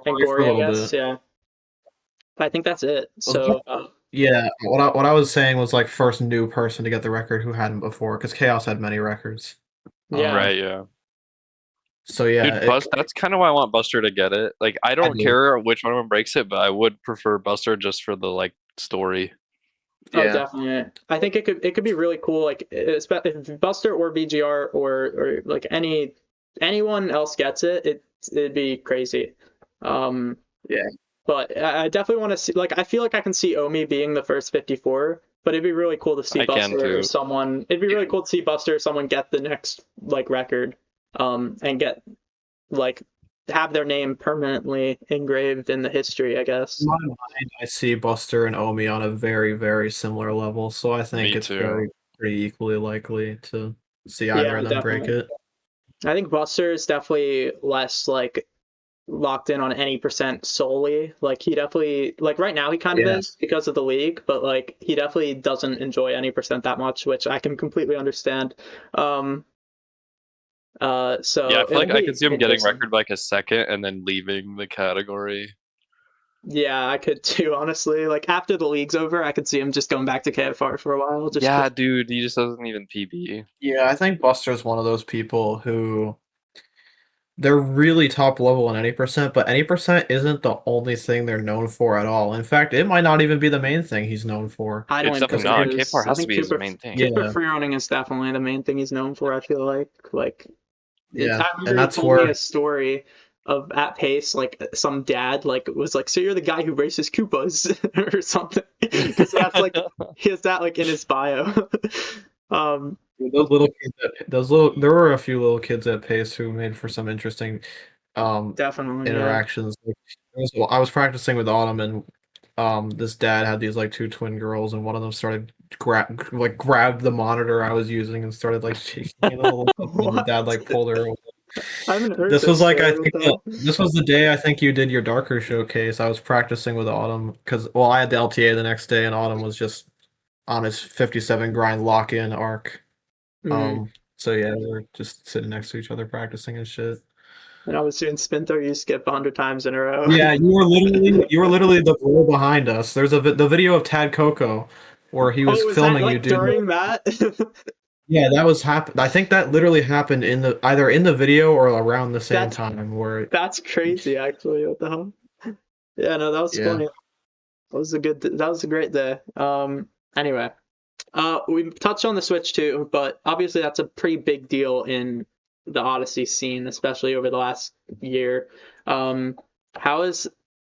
And Gory for a Gory, I little guess. bit. Yeah, I think that's it. Was So Yeah, what I was saying was like first new person to get the record who hadn't before, because Chaos had many records. yeah, Right, yeah. So yeah, Dude, that's kind of why I want Buster to get it. Like, I I don't do. care which one of them breaks it, but I would prefer Buster just for the like story. oh Yeah, definitely. I think it could be really cool. Like if Buster or VGR or like anyone else gets it, it'd be crazy. Um, yeah, But I definitely want to see, like, I feel like I can see Omi being the first 54, but it'd be really cool to see I can Buster or too. someone, it'd be really cool to see Buster or someone get the next, like, record, and get, like, have their name permanently engraved in the history, I in guess. my mind, I see Buster and Omi on a very, very similar level. So I think Me it's too. very pretty equally likely to see either Yeah, of them break definitely. it. I think Buster is definitely less, like, locked in on any percent solely. Like he definitely like right now he kind of Yeah, is because of the league, but like he definitely doesn't enjoy any percent that much, which I can completely understand. Um Yeah, so I feel it'll like I be could see him getting interesting. record by like a second and then leaving the category. Yeah, I could too, honestly. Like after the league's over, I could see him just going back to KFR for a while. Just Yeah, dude, he just doesn't even PB. yeah. I think Buster's one of those people who they're really top level in any percent, but any percent isn't the only thing they're known for at all. In fact, it might not even be the main thing he's known for. I don't It's even definitely think Because it not. it, KFR is. I has to think be his main thing. Super yeah, free running is definitely the main thing he's known for, I feel like yeah, I and remember he that's told me where a story of at Pace, like some dad like was like, so you're the guy who races Koopas or something, because he has that like in his bio. um, those little kids, there were a few little kids at Pace who made for some interesting definitely, yeah. interactions. Like, I was practicing with Autumn, and this dad had these like two twin girls, and one of them started grabbed the monitor I was using and started like shaking it a little bit, and the What? dad like pulled her away. I haven't heard This this was like I story think that before. this was the day I think you did your Darker showcase. I was practicing with Autumn because I had the LTA the next day, and Autumn was just on his 57 grind lock in arc. Mm. So yeah, we were just sitting next to each other practicing and shit. And I was doing spin throw, you skip 100 times in a row. Yeah, you were literally the bro behind us. There's the video of Tad Coco where he was Oh, was that filming you like do the during that? yeah, that was happen. I think that literally happened in the either in the video or around the same That's time where that's crazy, actually. What the hell? Yeah, no, that was yeah. funny. That was a great day. Anyway, we touched on the Switch too, but obviously that's a pretty big deal in the Odyssey scene, especially over the last year. How has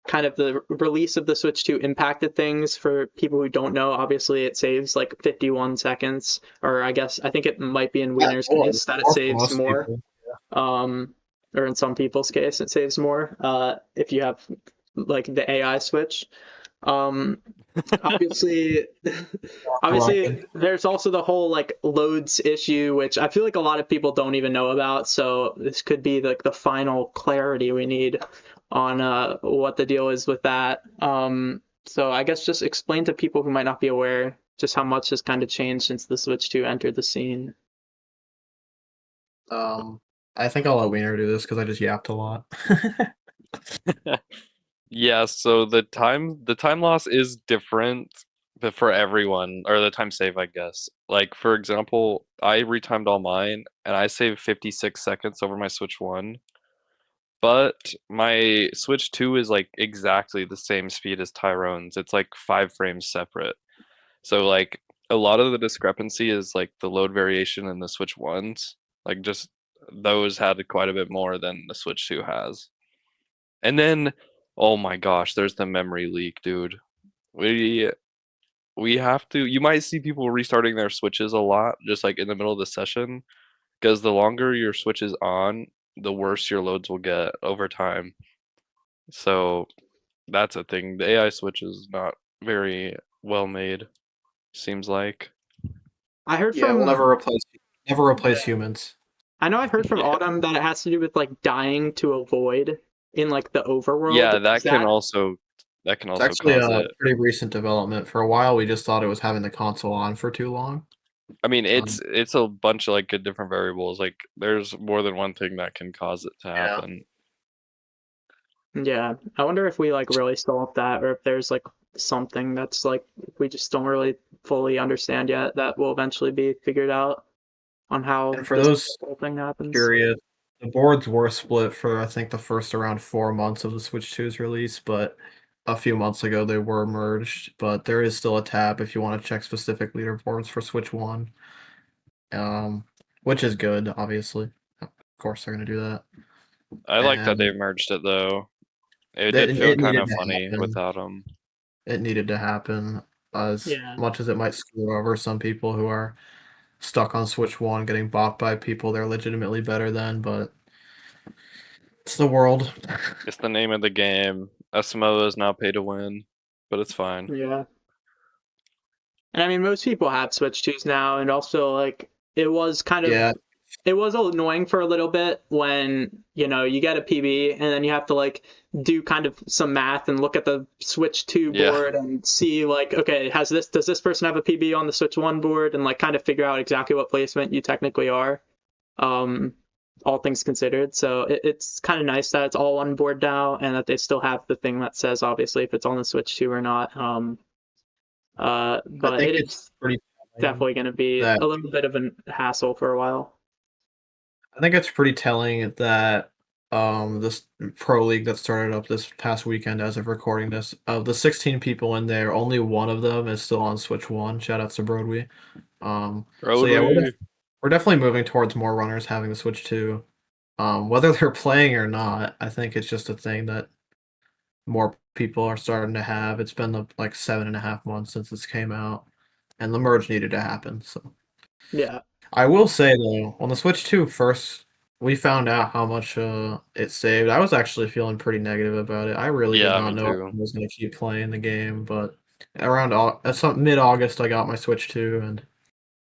kind of the release of the Switch 2 impacted things for people who don't know? Obviously, it saves like 51 seconds, or I think it might be in Yeah, Wiener's more, case that it more for saves most more. people. Or in some people's case, it saves more if you have like the AI switch. Um, obviously, obviously, there's also the whole like loads issue, which I feel like a lot of people don't even know about. So this could be like the final clarity we need on what the deal is with that. So I guess just explain to people who might not be aware just how much has kind of changed since the Switch 2 entered the scene. I think I'll let Wiener do this because I just yapped a lot. Yeah, so the time loss is different but for everyone, or the time save, I guess. Like for example, I retimed all mine and I saved 56 seconds over my Switch 1, but my Switch 2 is like exactly the same speed as Tyrone's. It's like 5 frames separate. So like a lot of the discrepancy is like the load variation in the Switch 1s. Like just those had quite a bit more than the Switch 2 has. And then, oh my gosh, there's the memory leak, dude. We have to. You might see people restarting their switches a lot, just like in the middle of the session, because the longer your switch is on, the worse your loads will get over time. So that's a thing. The AI switch is not very well made, seems like. I heard Yeah, we'll from never replace humans. I know I heard from Yeah. Autumn that it has to do with like dying to a void in like the overworld. Yeah, Is that can that also It's actually cause a it. pretty recent development. For a while, we just thought it was having the console on for too long. I mean, Um, it's a bunch of like good different variables. Like there's more than one thing that can cause it to Yeah. happen. Yeah, I wonder if we like really solve that, or if there's like something that's like we just don't really fully understand yet that will eventually be figured out on how And for this those whole thing happens. curious, the boards were split for I think the first around 4 months of the Switch 2's release, but a few months ago they were merged. But there is still a tab if you want to check specific leaderboards for Switch 1, which is good, obviously. Of course, they're gonna do that. I like that they And merged it though. It did it, feel it kind needed of to funny happen. without them. It needed to happen, as Yeah. much as it might screw over some people who are stuck on Switch 1 getting bought by people they're legitimately better than, but it's the world. It's the name of the game. SMO is now pay to win, but it's fine. Yeah. And I mean, most people have Switch 2s now, and also like it was kind of Yeah, it was annoying for a little bit when you get a PB and then you have to like do kind of some math and look at the Switch 2 Yeah. board and see like, okay, does this person have a PB on the Switch 1 board, and like kind of figure out exactly what placement you technically are, um, all things considered. So it's kind of nice that it's all on board now and that they still have the thing that says obviously if it's on the Switch 2 or not. I But think it it's is pretty telling definitely going to be that a little bit of a hassle for a while. I think it's pretty telling that this pro league that started up this past weekend as of recording this, of the 16 people in there, only one of them is still on Switch 1. Shout outs to Broadway. So yeah, Broadway. we're definitely moving towards more runners having the Switch 2. Whether they're playing or not, I think it's just a thing that more people are starting to have. It's been like 7.5 months since this came out, and the merge needed to happen. So Yeah. I will say though, on the Switch 2 first, we found out how much it saved. I was actually feeling pretty negative about it. I really did Yeah, not me know if too. I was going to keep playing the game, but around some mid-August, I got my Switch 2, and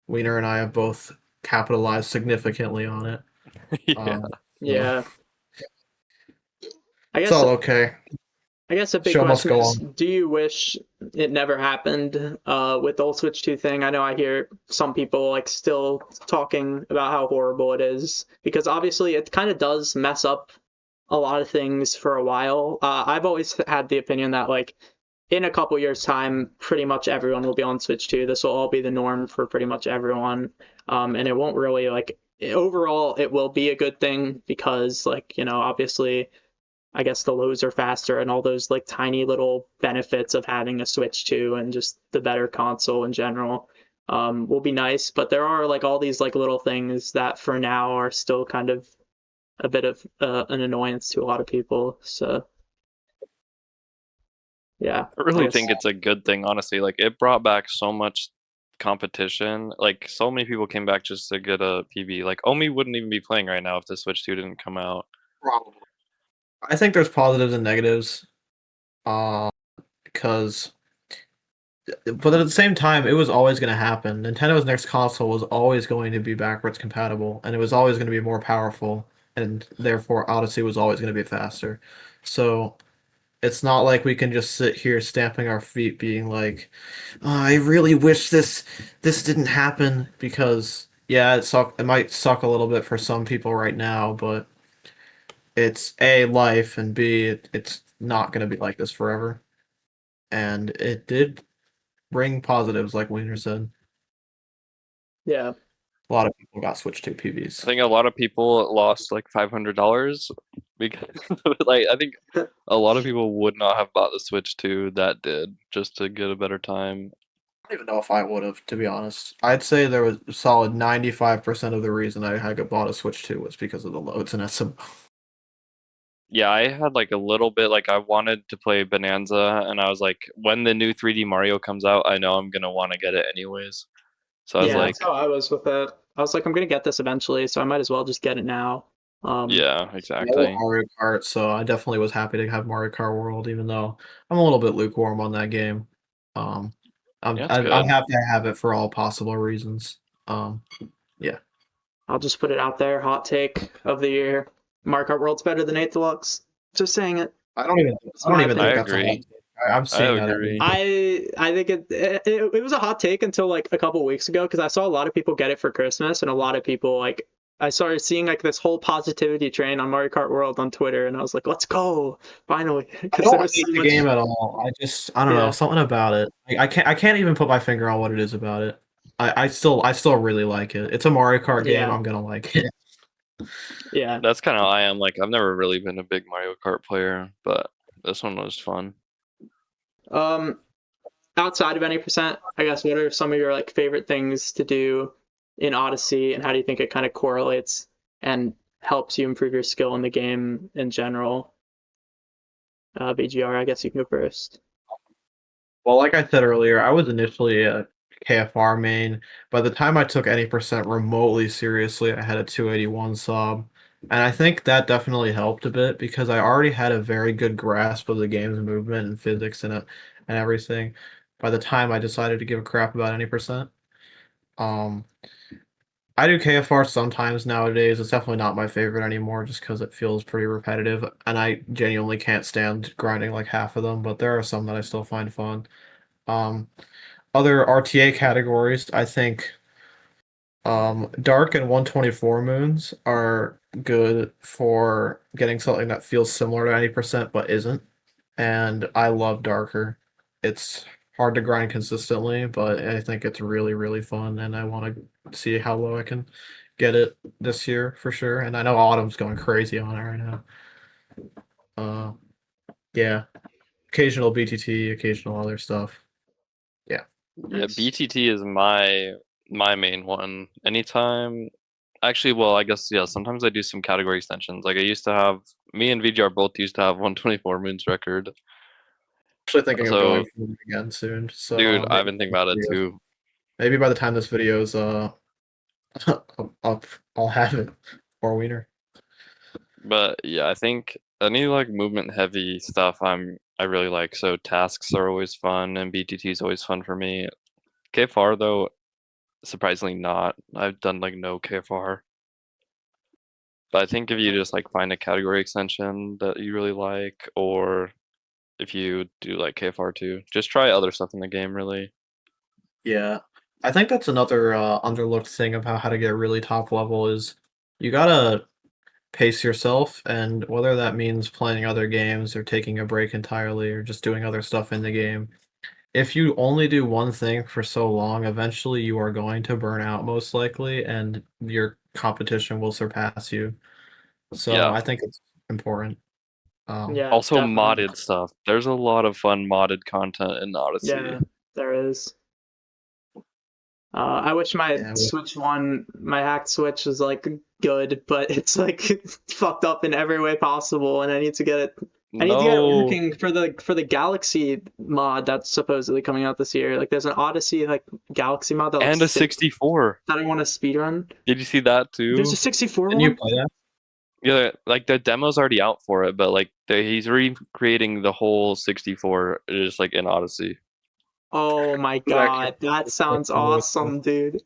Wiener and I have both capitalized significantly on it. Yeah. Um, so Yeah. I it's guess all okay. I guess a big Show must question go is, on. do you wish it never happened with the old Switch 2 thing? I know I hear some people like still talking about how horrible it is because obviously it kind of does mess up a lot of things for a while. I've always had the opinion that like in a couple years time, pretty much everyone will be on Switch 2. This will all be the norm for pretty much everyone. And it won't really like overall it will be a good thing because like, obviously I guess the loads are faster and all those like tiny little benefits of having a Switch 2 and just the better console in general will be nice. But there are like all these like little things that for now are still kind of a bit of an annoyance to a lot of people. So yeah, I I really guess think it's a good thing, honestly. Like it brought back so much competition. Like so many people came back just to get a PB. Like Omi wouldn't even be playing right now if the Switch 2 didn't come out. Probably. I think there's positives and negatives, because but at the same time, it was always going to happen. Nintendo's next console was always going to be backwards compatible, and it was always going to be more powerful, and therefore Odyssey was always going to be faster. So It's not like we can just sit here stamping our feet being like, "Oh, I really wish this didn't happen," because yeah, it might suck a little bit for some people right now, but it's A, life, and B, it's not going to be like this forever. And it did bring positives, like Wiener said. Yeah. A lot of people got Switch 2 I PVs. think a lot of people lost like $500 because like I think a lot of people would not have bought the Switch 2 that did just to get a better time. I don't even know if I would have, to be honest. I'd say there was a solid 95% of the reason I had bought a Switch 2 was because of the loads in SMO. Yeah, I had like a little bit like I wanted to play Bonanza and I was like when the new 3D Mario comes out, I know I'm gonna want to get it anyways. So I was Yeah, like, that's how I was with it. I was like, I'm gonna get this eventually, so I might as well just get it now. yeah, I love exactly. Mario Kart, so I definitely was happy to have Mario Kart World, even though I'm a little bit lukewarm on that game. Um, Yeah, it's I'm good. happy to have it for all possible reasons. Yeah. I'll just put it out there. Hot take of the year: Mario Kart World's better than 8 Deluxe. Just saying it. I don't even It's I don't my even I think opinion. that's a hot agree. take. I'm I seeing that agree. I think it was a hot take until like a couple weeks ago because I saw a lot of people get it for Christmas and a lot of people like I started seeing like this whole positivity train on Mario Kart World on Twitter and I was like, let's go finally I because there don't was hate so the much. game at all. I don't know, Yeah, something about it. I can't even put my finger on what it is about it. I still really like it. It's a Mario Kart game. yeah, I'm gonna like it. yeah. That's kind of how I am. Like I've never really been a big Mario Kart player, but this one was fun. Um, outside of any percent, I guess what are some of your like favorite things to do in Odyssey and how do you think it kind of correlates and helps you improve your skill in the game in general? VGR, I guess you can go first. Well, like I said earlier, I was initially a KFR main. By the time I took any percent remotely seriously, I had a 281 sub. And I think that definitely helped a bit because I already had a very good grasp of the game's movement and physics and everything by the time I decided to give a crap about any percent. Um, I do KFR sometimes nowadays. It's definitely not my favorite anymore just because it feels pretty repetitive, and I genuinely can't stand grinding like half of them, but there are some that I still find fun. Um, Other RTA categories, I think Dark and 124 moons are good for getting something that feels similar to 90% but isn't. And I love Darker. It's hard to grind consistently, but I think it's really, really fun, and I want to see how low I can get it this year for sure. And I know Autumn's going crazy on it right now. Uh, yeah, occasional BTT, occasional other stuff. Yeah. Yeah, Nice. BTT is my main one. Anytime, actually, well, I guess yeah. Sometimes I do some category extensions. Like I used to have me and VGR both used to have 124 moons record. Actually thinking of going So, for it again soon. So dude, I've been thinking about it too. maybe by the time this video's up, I'll have it for Wiener. But yeah, I think any like movement heavy stuff I really like. So tasks are always fun, and BTT is always fun for me. KFR though, surprisingly not. I've done like no KFR. But I think if you just like find a category extension that you really like, or if you do like KFR too, just try other stuff in the game really. Yeah, I think that's another underlooked thing about how to get really top level is you gotta pace yourself, and whether that means playing other games or taking a break entirely or just doing other stuff in the game. If you only do one thing for so long, eventually you are going to burn out most likely, and your competition will surpass you. So Yeah. I think it's important. Yeah, Also definitely. modded stuff. There's a lot of fun modded content in Odyssey. Yeah, there is. I wish my Yeah, Switch One, my hacked Switch was like good, but it's like fucked up in every way possible, and I need to get it. I need to get it No. working for the Galaxy mod that's supposedly coming out this year. Like, there's an Odyssey like Galaxy mod that looks And a sick 64. that I want to speedrun. Did you see that There's a too? 64 didn't you one. play that? Yeah, like the demo's already out for it, but like he's recreating the whole 64 just like in Odyssey. Oh my Is that curious? god, that sounds awesome, dude.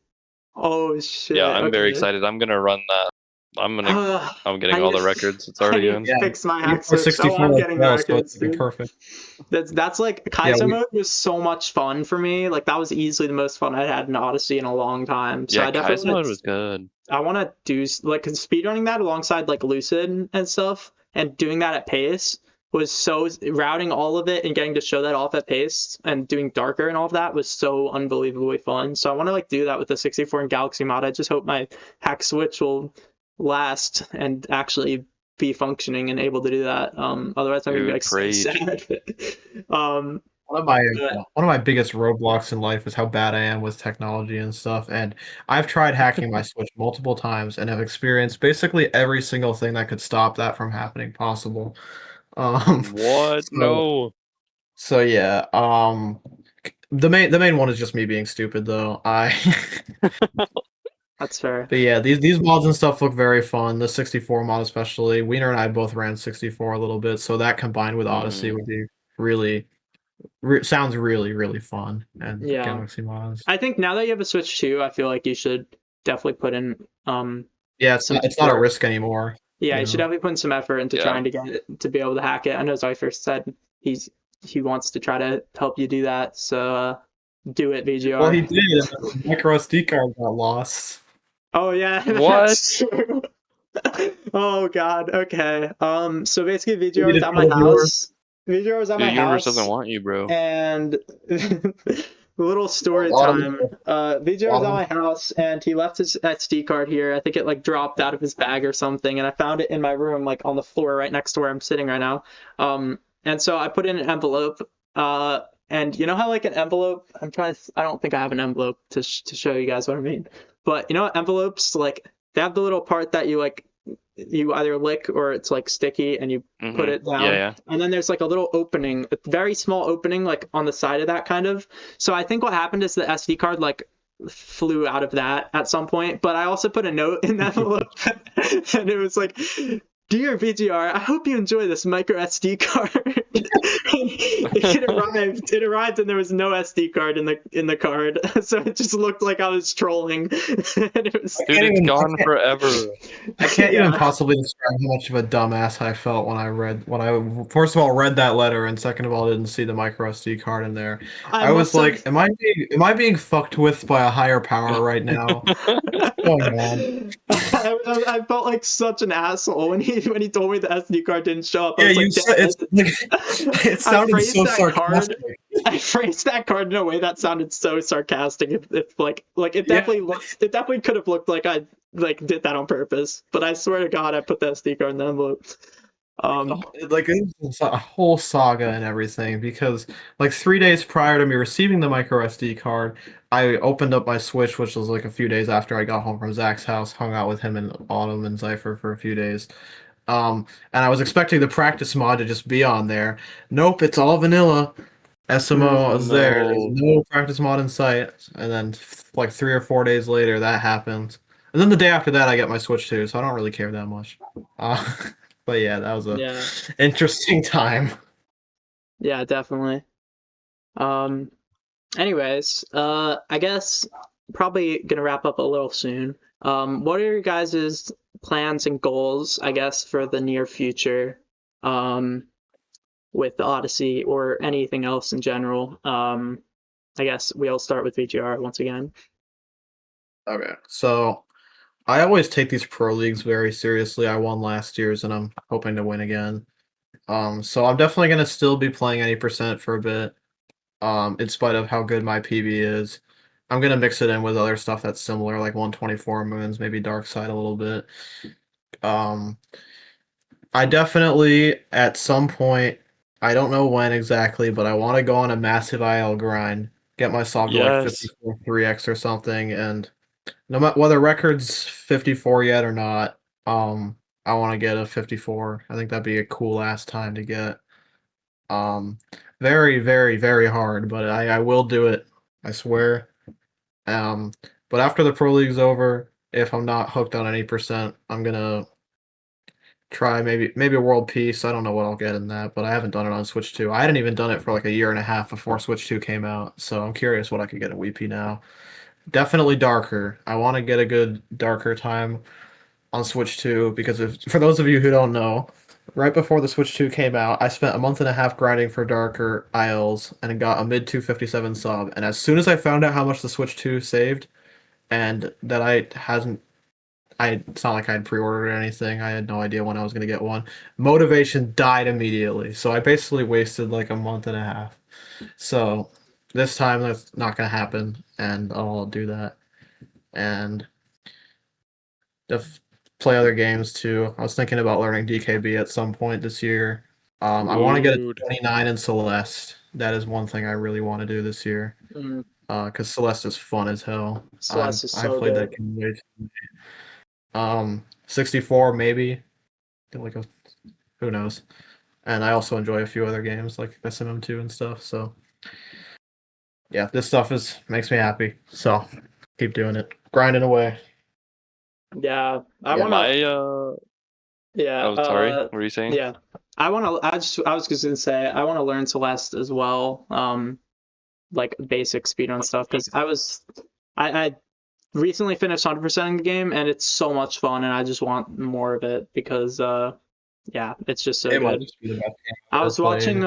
Oh Yeah, shit. I'm very Okay. excited. I'm gonna run that I'm getting I all need- the records. It's I already need in. to fix my You hack have for switch. 64 I'm as getting the well, so records, it's like dude. perfect. That's like Yeah, Kaizo mode was so much fun for me. Like that was easily the most fun I'd had in Odyssey in a long time. So Yeah, I definitely Kaizo mode was good. I want to do like 'cause speedrunning that alongside like Lucid and stuff, and doing that at pace was so routing all of it and getting to show that off at pace and doing darker and all of that was so unbelievably fun. So I want to like do that with the 64 and Galaxy mod. I just hope my hack switch will last and actually be functioning and able to do that. Otherwise I'm gonna be Dude, like so preach. sad. um, One of but my biggest roadblocks in life is how bad I am with technology and stuff. And I've tried hacking my Switch multiple times and have experienced basically every single thing that could stop that from happening possible. What? So No. so yeah. The main one is just me being stupid though. that's fair. But yeah, these mods and stuff look very fun. The 64 mod especially. Wiener and I both ran 64 a little bit, so that combined with Odyssey Mhm. would be really sounds really really fun. And Yeah. Galaxy mods. I think now that you have a Switch 2, I feel like you should definitely put in Yeah, some it's not a effort. risk anymore. Yeah, You you should know. definitely put in some effort into Yeah. trying to get it to be able to hack it. I know Zypher said he wants to try to help you do that, so do it, VGR. Well, he did. And the MicroSD card got lost. Oh yeah, What? that's true. Oh god. Okay. So basically, You VGR need was to at tell my the viewers. house. VGR was at Dude, my universe doesn't house, want you, bro. and little story A lot of time. VGR was at my house, and he left his SD card here. I think it like dropped out of his bag or something, and I found it in my room, like on the floor right next to where I'm sitting right now. And so I put in an envelope. And you know how like an envelope? I don't think I have an envelope to show you guys what I mean. But you know envelopes like they have the little part that you either lick or it's like sticky and you put it down. Yeah. And then there's like a little opening, a very small opening like on the side of that kind of. So I think what happened is the SD card like flew out of that at some point, but I also put a note in the envelope and it was like, "Dear VGR, I hope you enjoy this micro SD card." It arrived and there was no SD card in the card. So it just looked like I was trolling. And it was Dude, it's gone forever. I can't Yeah. even possibly describe how much of a dumbass I felt when I first of all read that letter and second of all didn't see the micro SD card in there. I was like, am I being fucked with by a higher power right now? What's going on? I felt like such an asshole when he told me the SD card didn't show up. I Yeah, was you like, said "Damn it it." sounded so sarcastic. I phrased that card in a way that sounded so sarcastic. If like it Yeah. definitely could have looked like I like did that on purpose. But I swear to God, I put the SD card in the envelope. Like it was a whole saga and everything because like 3 days prior to me receiving the micro SD card, I opened up my Switch, which was like a few days after I got home from Zach's house, hung out with him and Autumn and Zypher for a few days. And I was expecting the practice mod to just be on there. Nope, it's all vanilla. SMO is there. There's no practice mod in sight. And then like 3 or 4 days later, that happened. And then the day after that, I get my Switch too, so I don't really care that much. But yeah, that was a Yeah, interesting time. yeah, definitely. Anyways, I guess probably gonna wrap up a little soon. What are your guys' plans and goals, I guess, for the near future, with the Odyssey or anything else in general? I guess we'll start with VGR once again. Okay, so I always take these pro leagues very seriously. I won last year's, and I'm hoping to win again. So I'm definitely gonna still be playing any percent for a bit. In spite of how good my PB is. I'm gonna mix it in with other stuff that's similar, like 124 moons, maybe Dark Side a little bit. Um, I definitely at some point, I don't know when exactly, but I want to go on a massive IL grind, get myself to like Yes. 54 3x or something, and no matter whether record's 54 yet or not, I want to get a 54. I think that'd be a cool ass time to get. Um, very, very, very hard, but I will do it. I swear. Um, but after the Pro League's over, if I'm not hooked on any percent, I'm gonna try maybe a World Peace. I don't know what I'll get in that, but I haven't done it on Switch 2. I hadn't even done it for like a year and a half before Switch 2 came out, so I'm curious what I could get in WP now. Definitely darker. I want to get a good darker time. on Switch 2 because for those of you who don't know, right before the Switch 2 came out, I spent a month and a half grinding for Darker Isles and got a mid 257 sub. And as soon as I found out how much the Switch 2 saved, and that it's not like I'd pre-ordered anything. I had no idea when I was going to get one. Motivation died immediately. So I basically wasted like a month and a half. So this time that's not going to happen, and I'll do that. And play other games too. I was thinking about learning DKB at some point this year. I want to get a Dude. 29 in Celeste. That is one thing I really want to do this year. Because Celeste is fun as hell. Celeste is so I've played good. that game way too much. 64 maybe. Like who knows? And I also enjoy a few other games like SMM2 and stuff. So yeah, this stuff makes me happy. So keep doing it, grinding away. Yeah, I Yeah, want to. My Yeah. oh, sorry. What were you saying? Yeah, I want to. I was just gonna say I want to learn Celeste as well. Like basic speedrun stuff because I recently finished 100%ing the game and it's so much fun and I just want more of it because yeah, it's just so It might good. just be the best game I I've was ever played.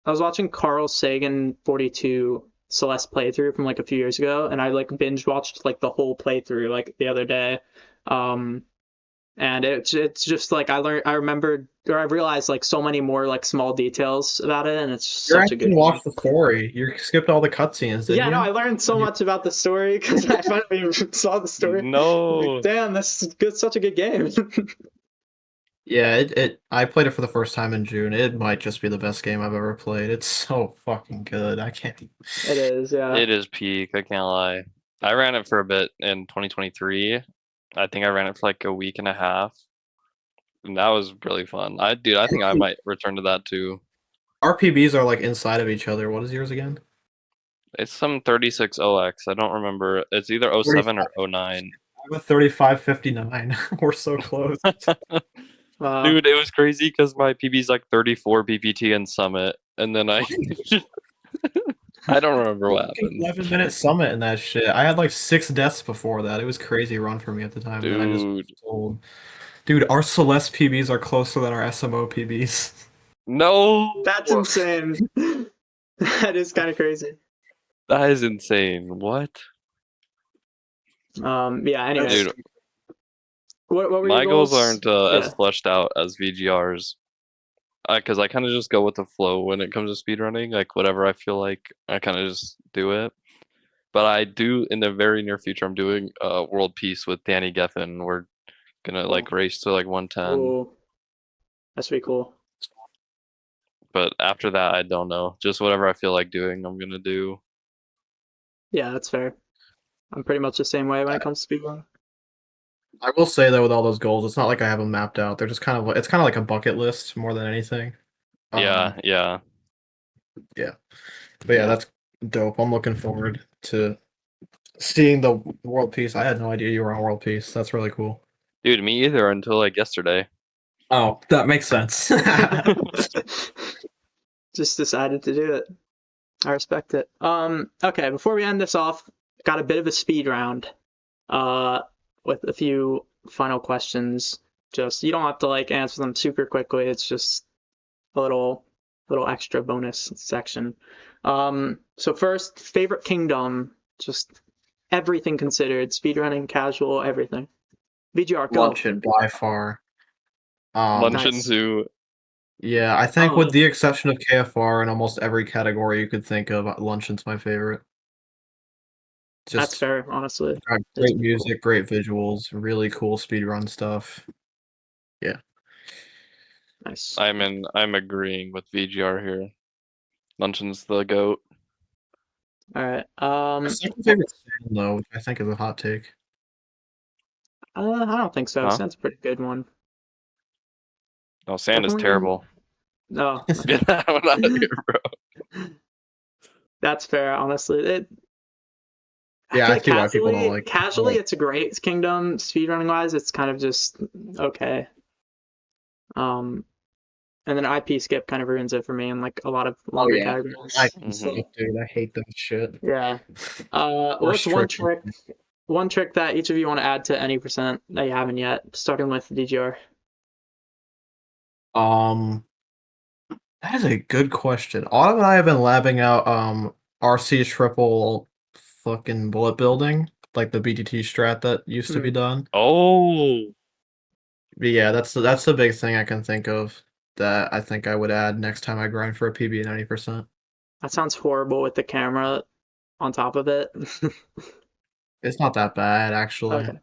watching Carl Sagan 42 Celeste playthrough from like a few years ago, and I like binge watched like the whole playthrough like the other day. And it's just like I realized like so many more like small details about it, and it's just You such a actually good game. watched the story. You skipped all the cutscenes, didn't Yeah, you? no, I learned so much about the story because I finally saw the story. No. Like, damn, this is good, such a good game. Yeah, I played it for the first time in June. It might just be the best game I've ever played. It's so fucking good. I can't. It is, yeah. It is peak, I can't lie. I ran it for a bit in 2023. I think I ran it for like a week and a half. And that was really fun. I think I might return to that too. RPBs are like inside of each other. What is yours again? It's some 36OX. I don't remember. It's either 07 or 09. I'm a 3559. We're so close. Dude, it was crazy because my PB's like 34 PPT in Summit, and then I I don't remember what happened. 11-minute summit in that shit. I had like 6 deaths before that. It was crazy run for me at the time. And then I just told. Dude, our Celeste PBs are closer than our SMO PBs. No, That's insane. That is kind of crazy. That is insane. What? Yeah, anyways. Dude, what were my your goals goals? aren't as fleshed out as VGR's. Because I kind of just go with the flow when it comes to speedrunning. Like, whatever I feel like, I kind of just do it. But I do, in the very near future, I'm doing World Peace with Danny Geffen. We're gonna like race to like 110. Ooh. That's pretty cool. But after that, I don't know. Just whatever I feel like doing, I'm gonna do. Yeah, that's fair. I'm pretty much the same way when it comes to speedrun. I will say though, with all those goals, it's not like I have them mapped out. They're just kind of like a bucket list more than anything. Yeah. But yeah, that's dope. I'm looking forward to seeing the World Peace. I had no idea you were on World Peace. That's really cool. Dude, me either until like yesterday. Oh, that makes sense. Just decided to do it. I respect it. Okay, before we end this off, got a bit of a speed round. With a few final questions. Just you don't have to like answer them super quickly. It's just a little extra bonus section. So first, favorite kingdom, just everything considered, speedrunning, casual, everything. VGR, go. Luncheon by far. Luncheon Nice. too. Yeah, I think with the exception of KFR in almost every category you could think of, Luncheon's my favorite. That's fair, honestly. Great music, great visuals, really cool speedrun stuff. Yeah. Nice. I'm agreeing with VGR here. Luncheon's the GOAT. All right. My second favorite Sand, though, which I think is a hot take. I don't think so. Huh? Sand's a pretty good one. No, Sand is terrible. No. Get that one out of here, bro. That's fair, honestly. I see why people don't like it. Casually, it's a great kingdom. Speedrunning wise, it's kind of just okay. And then IP skip kind of ruins it for me in like a lot of longer categories. Dude, I hate that shit. Yeah. What's one trick that each of you want to add to any percent that you haven't yet, starting with VGR. That is a good question. Autumn and I have been labbing out RC triple fucking bullet building, like the BTT strat that used to be done. Oh, But yeah, that's the big thing I can think of that I think I would add next time I grind for a PB 90%. That sounds horrible with the camera on top of it. It's not that bad actually. Okay.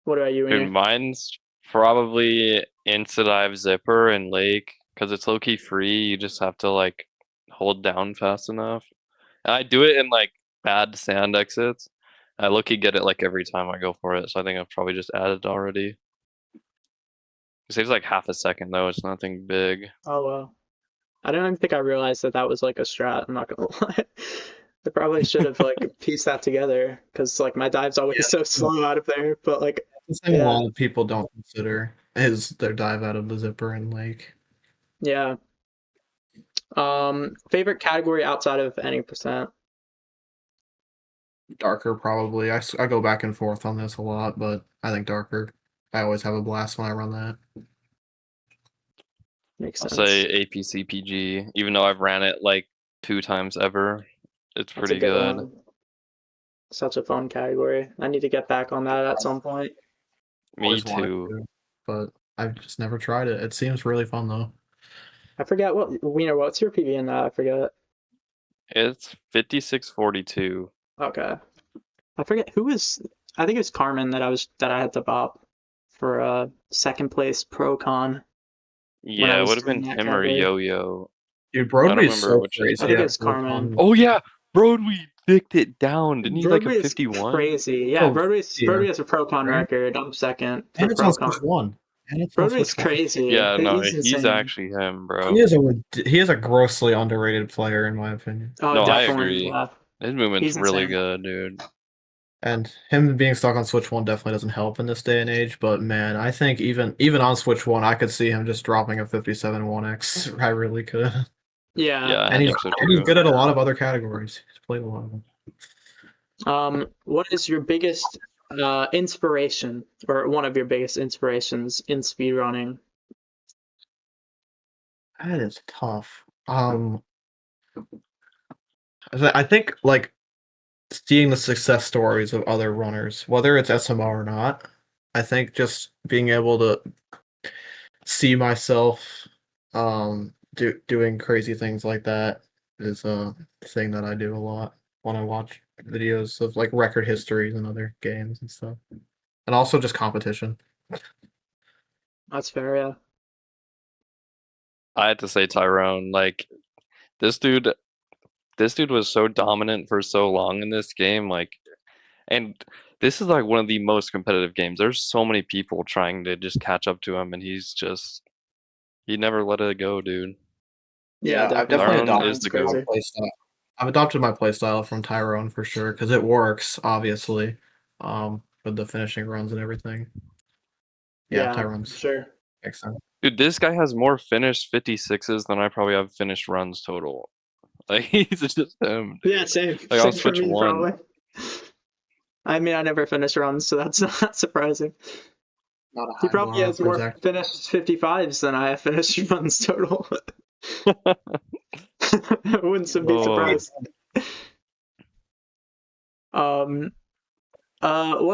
What about you, dude, Wiener? mine's probably Insta-Dive Zipper and Lake, because it's low-key free. You just have to like hold down fast enough. And I do it in like bad sand exits. I low-key get it like every time I go for it, so I think I've probably just added it already. It saves like half a second though. It's nothing big. Oh wow. I don't even think I realized that that was like a strat. I'm not gonna lie. I probably should have like pieced that together because like my dive's always so slow out of there. But like, The thing yeah. a lot of people don't consider is their dive out of the zipper and lake. Yeah. Favorite category outside of any percent? Darker probably. I go back and forth on this a lot, but I think darker. I always have a blast when I run that. Makes I'll sense. say APCPG, even though I've ran it like 2 times ever. It's That's a pretty good. one. Such a fun category. I need to get back on that at some point. Me Always wanted too. to, but I've just never tried it. It seems really fun though. I forget what Wiener. What's your PB in that? I forget. It's 5642. Okay. I forget who was. I think it was Carmen that I had to bop for second place pro con. Yeah, it was would have been doing that him or category. Yo-Yo. Dude, I don't Broadway's remember so which is crazy. I think better. it's Carmen. Oh yeah, Broadway dicked it down. Didn't he like a Broadway is 51? crazy. Yeah, Oh, Broadway yeah. has a pro con Right? record. I'm second for And it's on pro Switch con. 1. And it's on Broadway's Switch 1. crazy. Yeah, no, He's he's insane. actually him, bro. He is a grossly underrated player in my opinion. Oh, No, I definitely. agree. Yeah. His movement's He's really insane. good, dude. And him being stuck on Switch 1 definitely doesn't help in this day and age, but man, I think even on Switch 1, I could see him just dropping a 57 1x. I really could. Yeah. Yeah, I And he's think so he's too. good at a lot of other categories. He's played a lot of them. What is your biggest inspiration, or one of your biggest inspirations in speedrunning? That is tough. I think like seeing the success stories of other runners, whether it's SMO or not, I think just being able to see myself doing crazy things like that is a thing that I do a lot when I watch videos of like record histories and other games and stuff. And also just competition. That's fair, yeah. I had to say Tyrone. Like this dude was so dominant for so long in this game. Like, and this is like one of the most competitive games. There's so many people trying to just catch up to him, and he never let it go, dude. Yeah, I've definitely Tyrone is adopted the my GOAT. playstyle. I've adopted my playstyle from Tyrone for sure because it works, obviously, with the finishing runs and everything. Yeah, Tyrone's sure. makes sense. Dude, this guy has more finished 56s than I probably have finished runs total. Like he's just him. Dude. Yeah, same. Like Same on for Switch me, 1. probably. I mean, I never finish runs, so that's not surprising. Not a He high probably bar, has more exactly. finished 55s than I have finished runs total. I wouldn't be surprised. What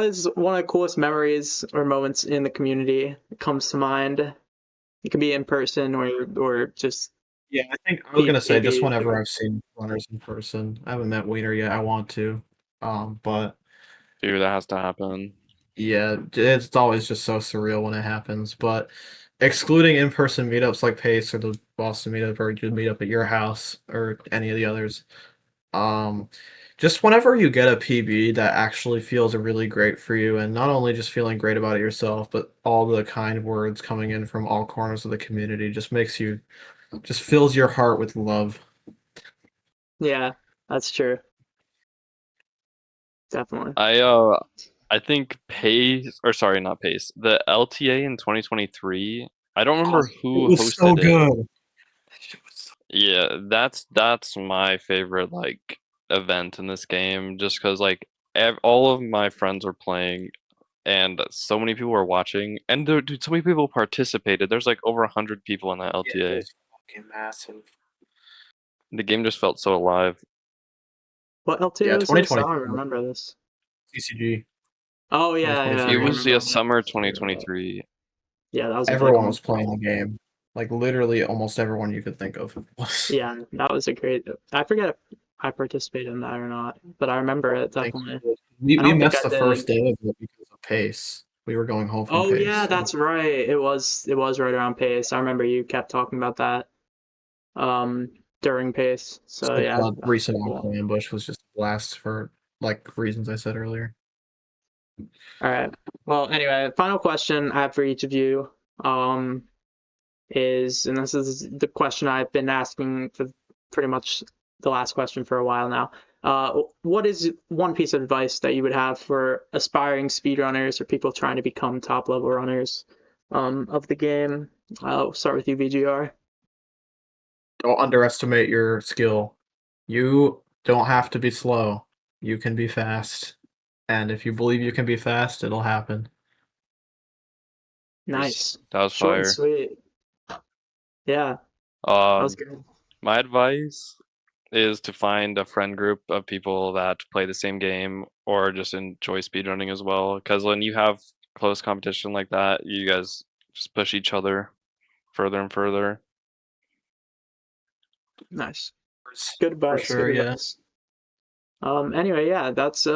is one of the coolest memories or moments in the community that comes to mind? It can be in person or just. Yeah, I think I was gonna say just PB. whenever I've seen runners in person. I haven't met Wiener yet. I want to, but Dude, that has to happen. yeah, it's always just so surreal when it happens. But excluding in-person meetups like Pace or the Boston meetup or the meetup at your house or any of the others, just whenever you get a PB that actually feels really great for you, and not only just feeling great about it yourself, but all the kind words coming in from all corners of the community just fills your heart with love. Yeah, that's true. Definitely. I think Pace, or sorry, not Pace. The LTA in 2023. I don't remember who It was hosted so it. good. Yeah, that's my favorite like event in this game, just because like all of my friends were playing, and so many people were watching, and dude, so many people participated. There's like over 100 people in that Yeah, LTA. it was fucking massive. The game just felt so alive. What LTA Yeah, was this? I 2020 don't remember this. CCG. Oh yeah, yeah. It 2023. I was remember. summer 2023. Yeah, that was a big Everyone one. was playing the game. Like literally almost everyone you could think of. Yeah, that was a great. I forget if I participated in that or not, but I remember it Thank definitely. you. We I don't think missed I the first did. day of it because of pace. We were going home from Oh yeah, pace. that's right. It was right around pace. I remember you kept talking about that during pace. So So yeah, the recent one cool. for Ambush was just a blast for like reasons I said earlier. All right. Well, anyway, final question I have for each of you is, and this is the question I've been asking for pretty much the last question for a while now. What is one piece of advice that you would have for aspiring speedrunners or people trying to become top level runners of the game? I'll start with you, VGR. Don't underestimate your skill. You don't have to be slow. You can be fast. And if you believe you can be fast, it'll happen. Nice. That was Short and fire. sweet. Yeah, that was good. My advice is to find a friend group of people that play the same game or just enjoy speedrunning as well. Because when you have close competition like that, you guys just push each other further and further. Nice. Good For advice. sure, Good yeah. advice. Anyway, yeah, that's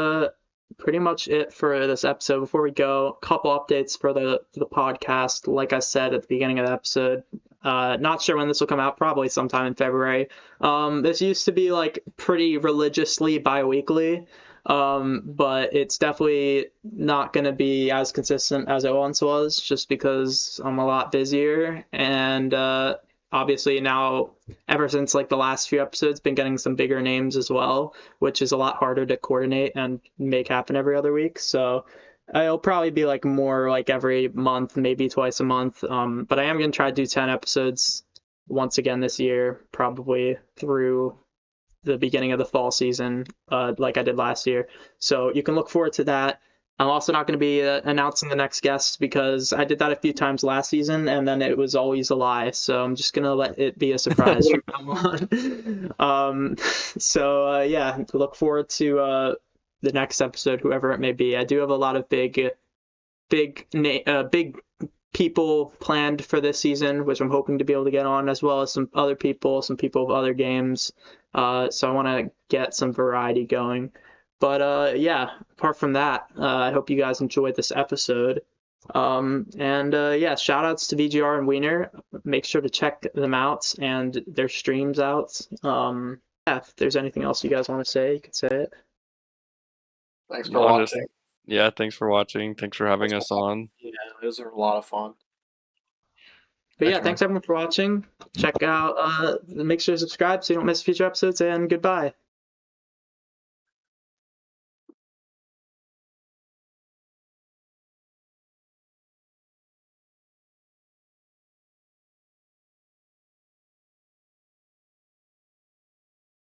pretty much it for this episode. Before we go, a couple updates for the podcast. Like I said at the beginning of the episode, not sure when this will come out, probably sometime in February. This used to be like pretty religiously bi-weekly, but it's definitely not going to be as consistent as it once was, just because I'm a lot busier and obviously now ever since like the last few episodes been getting some bigger names as well, which is a lot harder to coordinate and make happen every other week. So it'll probably be like more like every month, maybe twice a month. But I am going to try to do 10 episodes once again this year, probably through the beginning of the fall season, like I did last year. So you can look forward to that. I'm also not going to be announcing the next guest because I did that a few times last season and then it was always a lie. So I'm just going to let it be a surprise from now on. Yeah, look forward to the next episode, whoever it may be. I do have a lot of big people planned for this season, which I'm hoping to be able to get on, as well as some people of other games. So I want to get some variety going. But yeah, apart from that, I hope you guys enjoyed this episode. Yeah, shout outs to VGR and Wiener. Make sure to check them out and their streams out. Yeah, if there's anything else you guys want to say, you can say it. Thanks for No, watching. yeah, thanks for watching. Thanks for having us on. Yeah, it was a lot of fun. But yeah, thanks everyone for watching. Check out, make sure to subscribe so you don't miss future episodes, and goodbye.